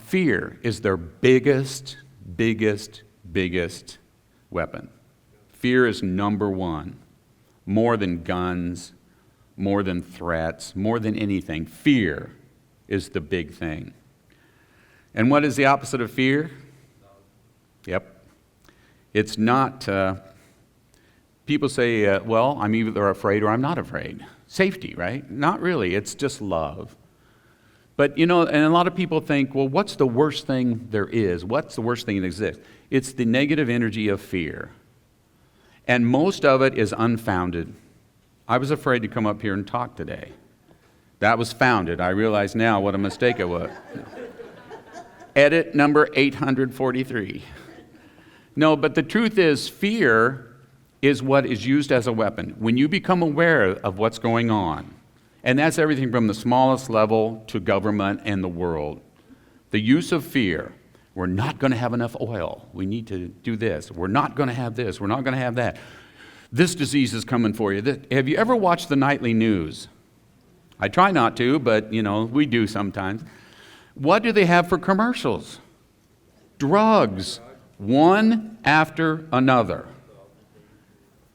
Fear is their biggest weapon. Fear is number one. More than guns, more than threats, more than anything. Fear is the big thing. And what is the opposite of fear? Yep. It's not, people say, well, I'm either afraid or I'm not afraid. Safety, right? Not really. It's just love. But, you know, and a lot of people think, well, what's the worst thing there is? What's the worst thing that exists? It's the negative energy of fear. And most of it is unfounded. I was afraid to come up here and talk today. That was founded. I realize now what a mistake it was. Edit number 843. No, but the truth is, fear is what is used as a weapon. When you become aware of what's going on, and that's everything from the smallest level to government and the world, the use of fear. We're not going to have enough oil. We need to do this. We're not going to have this. We're not going to have that. This disease is coming for you. Have you ever watched the nightly news? I try not to, but, you know, we do sometimes. What do they have for commercials? Drugs, one after another.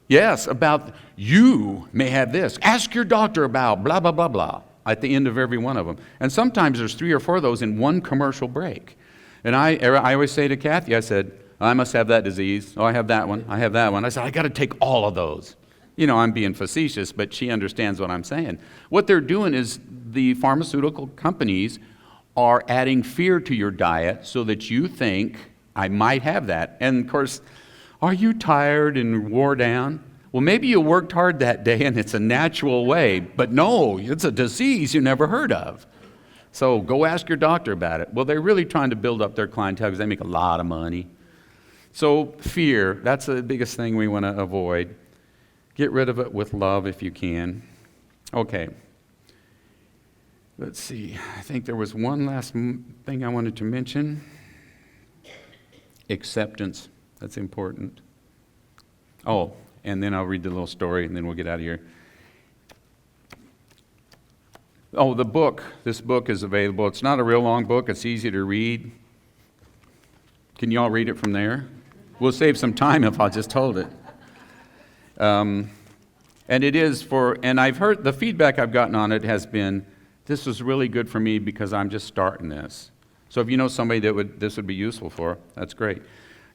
Yes, about you may have this. Ask your doctor about blah, blah, blah, blah, at the end of every one of them. And sometimes there's 3 or 4 of those in one commercial break. And I always say to Kathy, I said, I must have that disease. Oh, I have that one. I have that one. I said, I got to take all of those. You know, I'm being facetious, but she understands what I'm saying. What they're doing is the pharmaceutical companies are adding fear to your diet so that you think, I might have that. And of course, are you tired and wore down? Well, maybe you worked hard that day and it's a natural way, but no, it's a disease you never heard of. So go ask your doctor about it. Well, they're really trying to build up their clientele because they make a lot of money. So fear, that's the biggest thing we want to avoid. Get rid of it with love if you can. Okay. Let's see. I think there was one last thing I wanted to mention. Acceptance. That's important. Oh, and then I'll read the little story and then we'll get out of here. Oh, the book. This book is available. It's not a real long book. It's easy to read. Can you all read it from there? We'll save some time if I'll just hold it. And it is and I've heard, the feedback I've gotten on it has been, this was really good for me because I'm just starting this. So if you know somebody this would be useful for, that's great.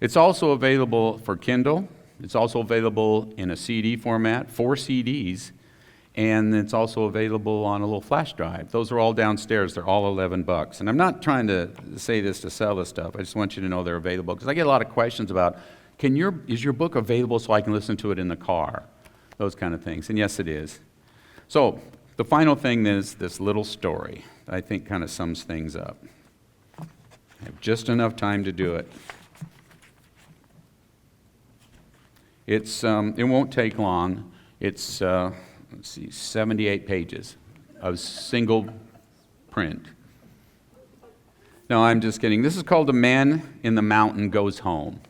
It's also available for Kindle. It's also available in a CD format, 4 CDs, and it's also available on a little flash drive. Those are all downstairs. They're all $11. And I'm not trying to say this to sell this stuff. I just want you to know they're available because I get a lot of questions about, is your book available so I can listen to it in the car? Those kind of things. And yes, it is. So the final thing is this little story that I think kind of sums things up. I have just enough time to do it. It won't take long. It's 78 pages of single print. No, I'm just kidding. This is called A Man in the Mountain Goes Home.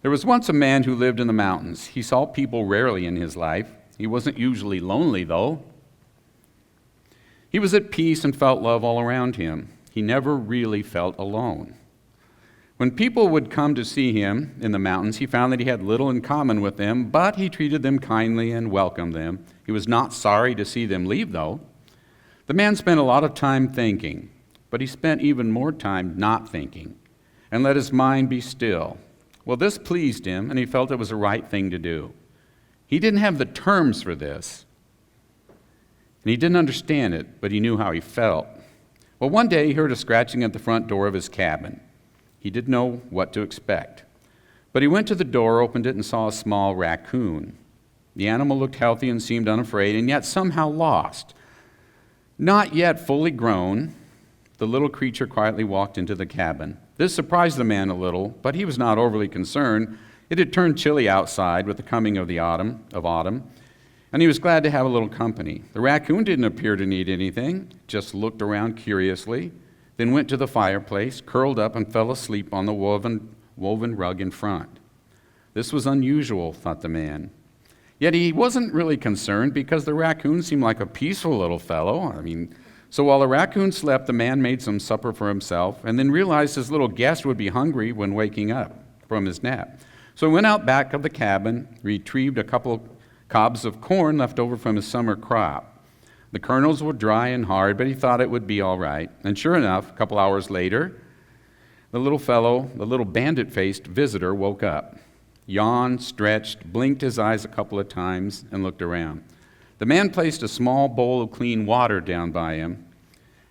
There was once a man who lived in the mountains. He saw people rarely in his life. He wasn't usually lonely, though. He was at peace and felt love all around him. He never really felt alone. When people would come to see him in the mountains, he found that he had little in common with them, but he treated them kindly and welcomed them. He was not sorry to see them leave, though. The man spent a lot of time thinking, but he spent even more time not thinking and let his mind be still. Well, this pleased him, and he felt it was the right thing to do. He didn't have the terms for this, and he didn't understand it, but he knew how he felt. Well, one day he heard a scratching at the front door of his cabin. He didn't know what to expect. But he went to the door, opened it, and saw a small raccoon. The animal looked healthy and seemed unafraid, and yet somehow lost. Not yet fully grown, the little creature quietly walked into the cabin. This surprised the man a little, but he was not overly concerned. It had turned chilly outside with the coming of autumn, and he was glad to have a little company. The raccoon didn't appear to need anything, just looked around curiously, then went to the fireplace, curled up, and fell asleep on the woven rug in front. This was unusual, thought the man. Yet he wasn't really concerned because the raccoon seemed like a peaceful little fellow. So while the raccoon slept, the man made some supper for himself and then realized his little guest would be hungry when waking up from his nap. So he went out back of the cabin, retrieved a couple of cobs of corn left over from his summer crop. The kernels were dry and hard, but he thought it would be all right. And sure enough, a couple hours later, the little bandit-faced visitor woke up, yawned, stretched, blinked his eyes a couple of times, and looked around. The man placed a small bowl of clean water down by him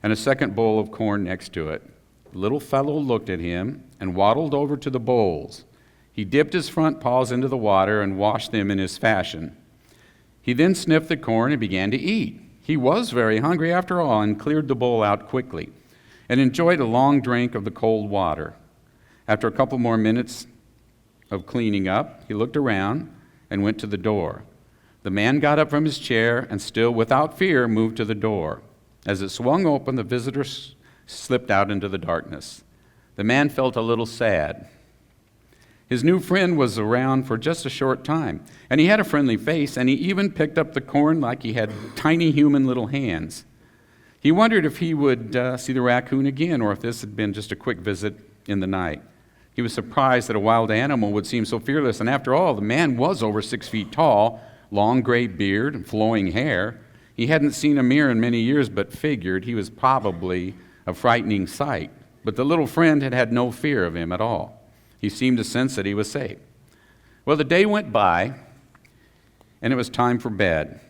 and a second bowl of corn next to it. The little fellow looked at him and waddled over to the bowls. He dipped his front paws into the water and washed them in his fashion. He then sniffed the corn and began to eat. He was very hungry after all and cleared the bowl out quickly and enjoyed a long drink of the cold water. After a couple more minutes of cleaning up, he looked around and went to the door. The man got up from his chair and still without fear moved to the door. As it swung open, the visitor slipped out into the darkness. The man felt a little sad. His new friend was around for just a short time, and he had a friendly face, and he even picked up the corn like he had tiny human little hands. He wondered if he would see the raccoon again, or if this had been just a quick visit in the night. He was surprised that a wild animal would seem so fearless, and after all, the man was over 6 feet tall, long gray beard and flowing hair. He hadn't seen a mirror in many years, but figured he was probably a frightening sight. but the little friend had had no fear of him at all. He seemed to sense that he was safe. Well, the day went by, and it was time for bed.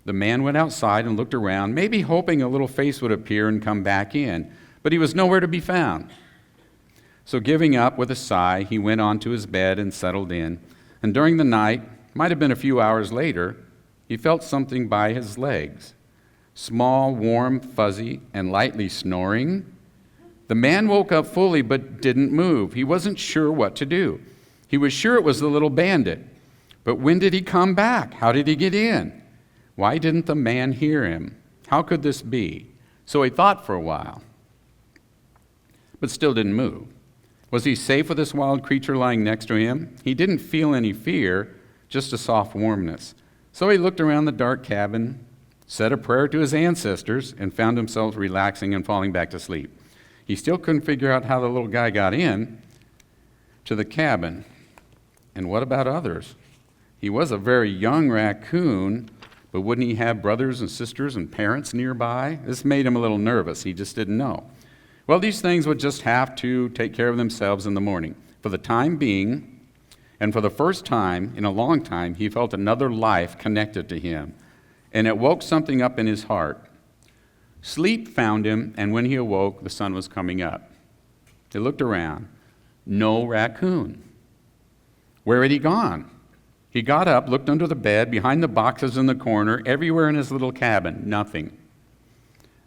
The man went outside and looked around, maybe hoping a little face would appear and come back in, but he was nowhere to be found. So giving up with a sigh, he went on to his bed and settled in. And during the night, might have been a few hours later, he felt something by his legs. Small, warm, fuzzy, and lightly snoring. The man woke up fully but didn't move. He wasn't sure what to do. He was sure it was the little bandit. But when did he come back? How did he get in? Why didn't the man hear him? How could this be? So he thought for a while, but still didn't move. Was he safe with this wild creature lying next to him? He didn't feel any fear, just a soft warmness. So he looked around the dark cabin, said a prayer to his ancestors, and found himself relaxing and falling back to sleep. He still couldn't figure out how the little guy got in to the cabin. And what about others? He was a very young raccoon, but wouldn't he have brothers and sisters and parents nearby? This made him a little nervous. He just didn't know. Well, these things would just have to take care of themselves in the morning. For the time being, and for the first time in a long time, he felt another life connected to him, and it woke something up in his heart. Sleep found him, and when he awoke, the sun was coming up. He looked around. No raccoon. Where had he gone? He got up, looked under the bed, behind the boxes in the corner, everywhere in his little cabin. Nothing.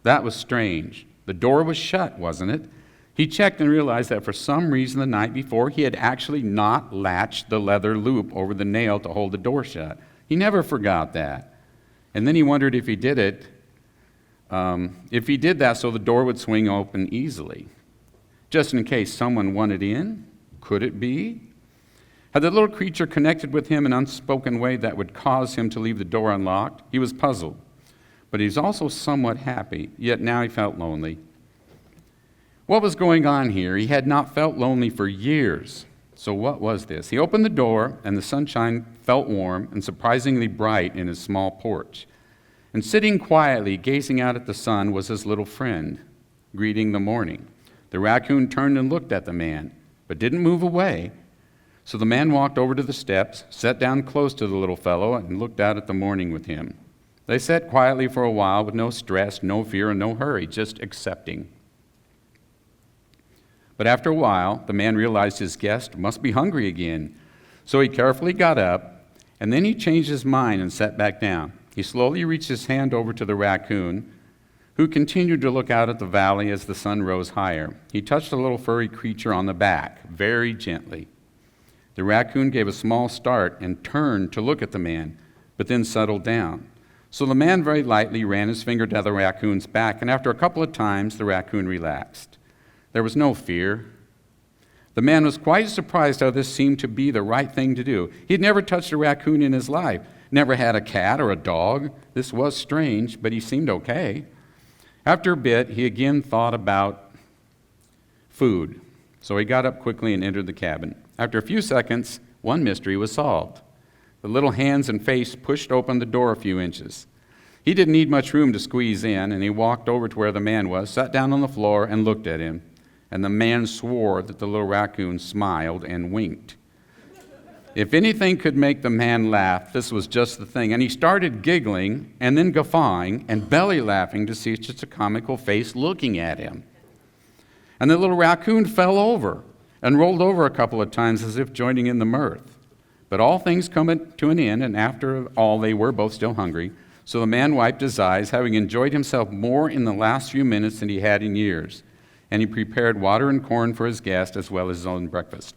That was strange. The door was shut, wasn't it? He checked and realized that for some reason the night before he had actually not latched the leather loop over the nail to hold the door shut. He never forgot that. And then he wondered if he did that so the door would swing open easily. Just in case someone wanted in? Could it be? Had the little creature connected with him in an unspoken way that would cause him to leave the door unlocked? He was puzzled. But he's also somewhat happy, yet now he felt lonely. What was going on here? He had not felt lonely for years. So what was this? He opened the door, and the sunshine felt warm and surprisingly bright in his small porch. And sitting quietly, gazing out at the sun, was his little friend, greeting the morning. The raccoon turned and looked at the man, but didn't move away. So the man walked over to the steps, sat down close to the little fellow, and looked out at the morning with him. They sat quietly for a while with no stress, no fear, and no hurry, just accepting. But after a while, the man realized his guest must be hungry again. So he carefully got up, and then he changed his mind and sat back down. He slowly reached his hand over to the raccoon, who continued to look out at the valley as the sun rose higher. He touched the little furry creature on the back, very gently. The raccoon gave a small start and turned to look at the man, but then settled down. So the man very lightly ran his finger down the raccoon's back, and after a couple of times, the raccoon relaxed. There was no fear. The man was quite surprised how this seemed to be the right thing to do. He had never touched a raccoon in his life, never had a cat or a dog. This was strange, but he seemed okay. After a bit, he again thought about food. So he got up quickly and entered the cabin. After a few seconds, one mystery was solved. The little hands and face pushed open the door a few inches. He didn't need much room to squeeze in, and he walked over to where the man was, sat down on the floor, and looked at him. And the man swore that the little raccoon smiled and winked. If anything could make the man laugh, this was just the thing. And he started giggling, and then guffawing, and belly laughing to see such a comical face looking at him. And the little raccoon fell over and rolled over a couple of times as if joining in the mirth. But all things come to an end, and after all, they were both still hungry. So the man wiped his eyes, having enjoyed himself more in the last few minutes than he had in years. And he prepared water and corn for his guest, as well as his own breakfast.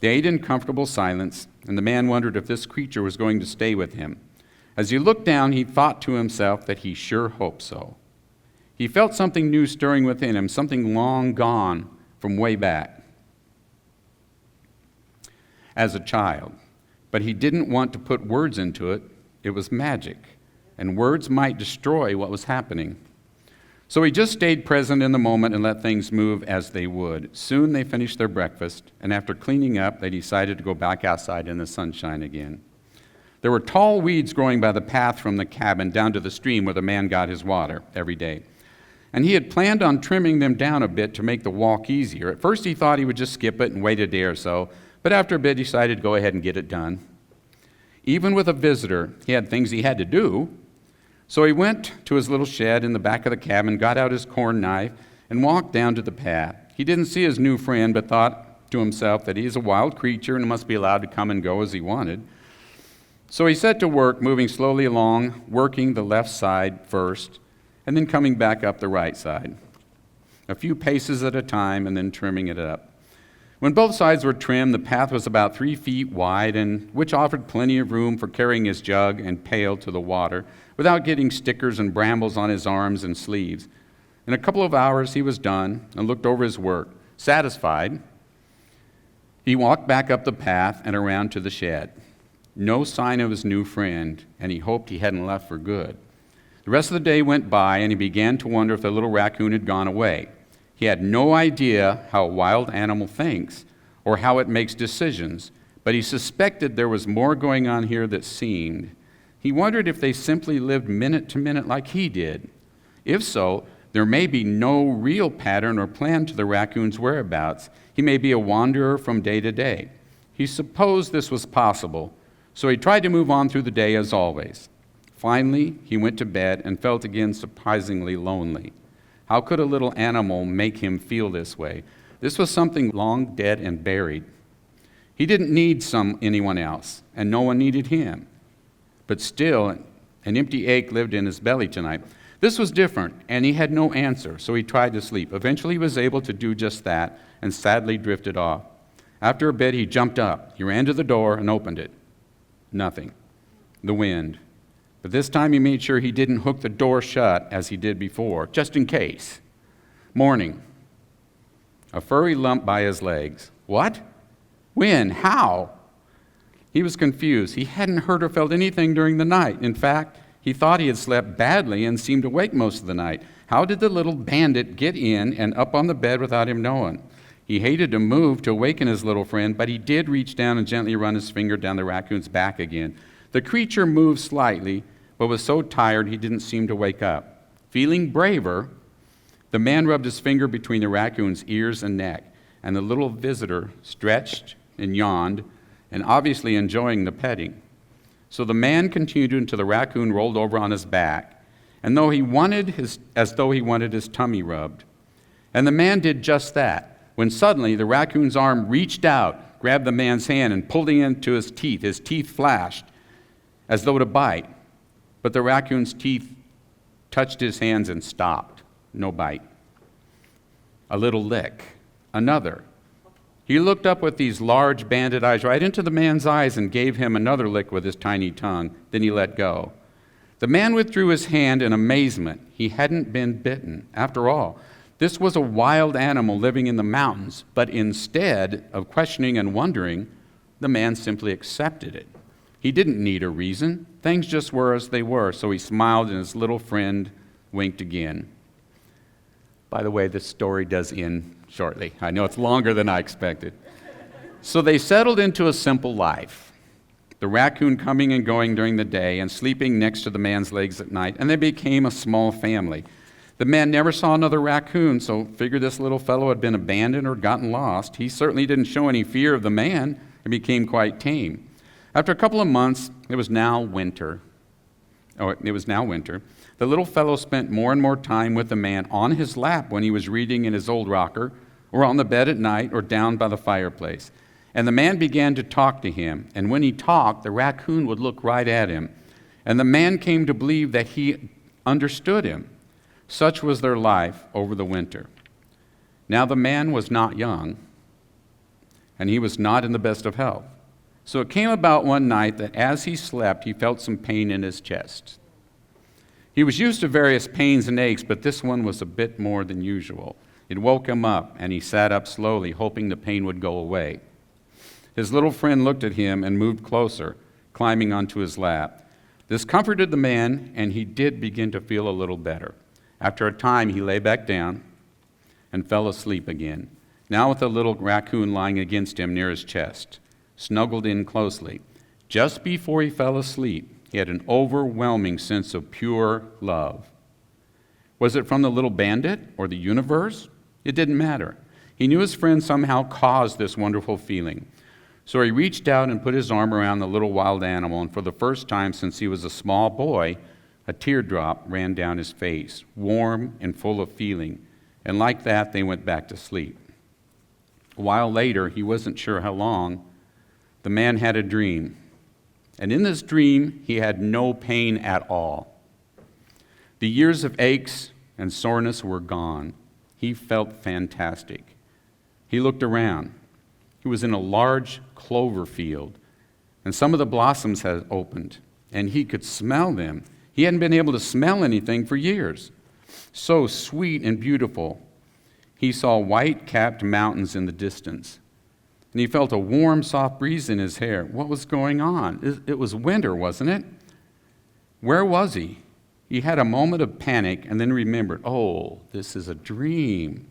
They ate in comfortable silence, and the man wondered if this creature was going to stay with him. As he looked down, he thought to himself that he sure hoped so. He felt something new stirring within him, something long gone from way back as a child. But he didn't want to put words into it. It was magic, and words might destroy what was happening. So he just stayed present in the moment and let things move as they would. Soon they finished their breakfast, and after cleaning up, they decided to go back outside in the sunshine again. There were tall weeds growing by the path from the cabin down to the stream where the man got his water every day. and he had planned on trimming them down a bit to make the walk easier. At first he thought he would just skip it and wait a day or so, but after a bit he decided to go ahead and get it done. Even with a visitor, he had things he had to do. So he went to his little shed in the back of the cabin, got out his corn knife, and walked down to the path. He didn't see his new friend, but thought to himself that he is a wild creature and must be allowed to come and go as he wanted. So he set to work, moving slowly along, working the left side first, and then coming back up the right side, a few paces at a time, and then trimming it up. When both sides were trimmed, the path was about 3 feet wide, and which offered plenty of room for carrying his jug and pail to the water without getting stickers and brambles on his arms and sleeves. In a couple of hours, he was done and looked over his work. Satisfied, he walked back up the path and around to the shed. No sign of his new friend, and he hoped he hadn't left for good. The rest of the day went by, and he began to wonder if the little raccoon had gone away. He had no idea how a wild animal thinks or how it makes decisions, but he suspected there was more going on here that seemed. He wondered if they simply lived minute to minute like he did. If so, there may be no real pattern or plan to the raccoon's whereabouts. He may be a wanderer from day to day. He supposed this was possible, so he tried to move on through the day as always. Finally, he went to bed and felt again surprisingly lonely. How could a little animal make him feel this way? This was something long dead and buried. He didn't need anyone else, and no one needed him. But still, an empty ache lived in his belly tonight. This was different, and he had no answer, so he tried to sleep. Eventually, he was able to do just that, and sadly drifted off. After a bit, he jumped up. He ran to the door and opened it. Nothing. The wind. But this time he made sure he didn't hook the door shut as he did before, just in case. Morning. A furry lump by his legs. What? When? How? He was confused. He hadn't heard or felt anything during the night. In fact, he thought he had slept badly and seemed awake most of the night. How did the little bandit get in and up on the bed without him knowing? He hated to move to awaken his little friend, but he did reach down and gently run his finger down the raccoon's back again. The creature moved slightly, but was so tired he didn't seem to wake up. Feeling braver, the man rubbed his finger between the raccoon's ears and neck, and the little visitor stretched and yawned, and obviously enjoying the petting. So the man continued until the raccoon rolled over on his back, as though he wanted his tummy rubbed. And the man did just that, when suddenly the raccoon's arm reached out, grabbed the man's hand, and pulled it into his teeth. His teeth flashed, as though to bite. But the raccoon's teeth touched his hands and stopped. No bite. A little lick. Another. He looked up with these large banded eyes right into the man's eyes and gave him another lick with his tiny tongue. Then he let go. The man withdrew his hand in amazement. He hadn't been bitten. After all, this was a wild animal living in the mountains, but instead of questioning and wondering, the man simply accepted it. He didn't need a reason. Things just were as they were, so he smiled and his little friend winked again. By the way, this story does end shortly. I know it's longer than I expected. So they settled into a simple life, the raccoon coming and going during the day and sleeping next to the man's legs at night, and they became a small family. The man never saw another raccoon, so figured this little fellow had been abandoned or gotten lost. He certainly didn't show any fear of the man and became quite tame. After a couple of months, it was now winter. The little fellow spent more and more time with the man on his lap when he was reading in his old rocker, or on the bed at night, or down by the fireplace. And the man began to talk to him, and when he talked, the raccoon would look right at him. And the man came to believe that he understood him. Such was their life over the winter. Now the man was not young, and he was not in the best of health. So it came about one night that as he slept, he felt some pain in his chest. He was used to various pains and aches, but this one was a bit more than usual. It woke him up, and he sat up slowly, hoping the pain would go away. His little friend looked at him and moved closer, climbing onto his lap. This comforted the man, and he did begin to feel a little better. After a time, he lay back down and fell asleep again, now with the little raccoon lying against him near his chest, snuggled in closely. Just before he fell asleep, he had an overwhelming sense of pure love. Was it from the little bandit or the universe? It didn't matter. He knew his friend somehow caused this wonderful feeling. So he reached out and put his arm around the little wild animal, and for the first time since he was a small boy, a teardrop ran down his face, warm and full of feeling. And like that, they went back to sleep. A while later, he wasn't sure how long, the man had a dream. And in this dream, he had no pain at all. The years of aches and soreness were gone. He felt fantastic. He looked around. He was in a large clover field, and some of the blossoms had opened, and he could smell them. He hadn't been able to smell anything for years. So sweet and beautiful. He saw white-capped mountains in the distance, and he felt a warm, soft breeze in his hair. What was going on? It was winter, wasn't it? Where was he? He had a moment of panic and then remembered, oh, this is a dream.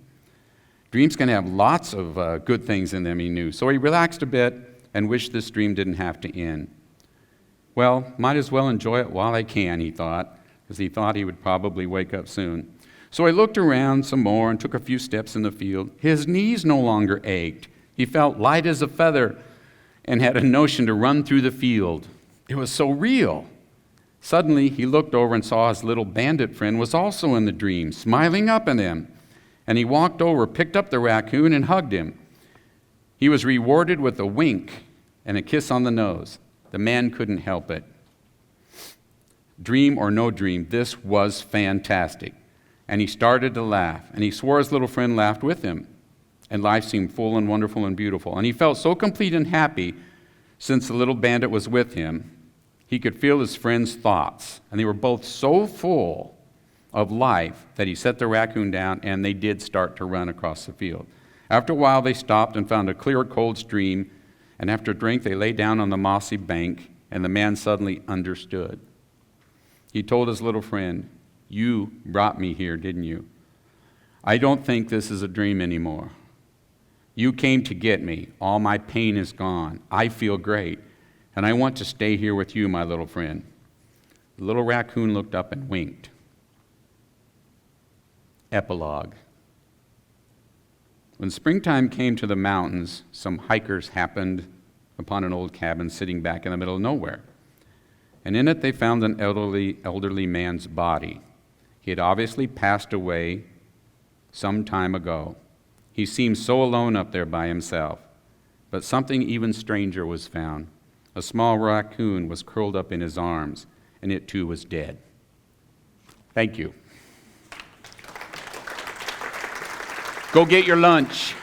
Dreams can have lots of good things in them, he knew. So he relaxed a bit and wished this dream didn't have to end. Well, might as well enjoy it while I can, he thought, because he thought he would probably wake up soon. So he looked around some more and took a few steps in the field. His knees no longer ached. He felt light as a feather and had a notion to run through the field. It was so real. Suddenly, he looked over and saw his little bandit friend was also in the dream, smiling up at him. And he walked over, picked up the raccoon, and hugged him. He was rewarded with a wink and a kiss on the nose. The man couldn't help it. Dream or no dream, this was fantastic. And he started to laugh, and he swore his little friend laughed with him. And life seemed full and wonderful and beautiful. And he felt so complete and happy since the little bandit was with him. He could feel his friend's thoughts, and they were both so full of life that he set the raccoon down, and they did start to run across the field. After a while, they stopped and found a clear, cold stream, and after a drink, they lay down on the mossy bank, and the man suddenly understood. He told his little friend, "You brought me here, didn't you? I don't think this is a dream anymore. You came to get me. All my pain is gone. I feel great, and I want to stay here with you, my little friend." The little raccoon looked up and winked. Epilogue. When springtime came to the mountains, some hikers happened upon an old cabin sitting back in the middle of nowhere. And in it they found an elderly man's body. He had obviously passed away some time ago. He seemed so alone up there by himself. But something even stranger was found. A small raccoon was curled up in his arms, and it too was dead. Thank you. Go get your lunch.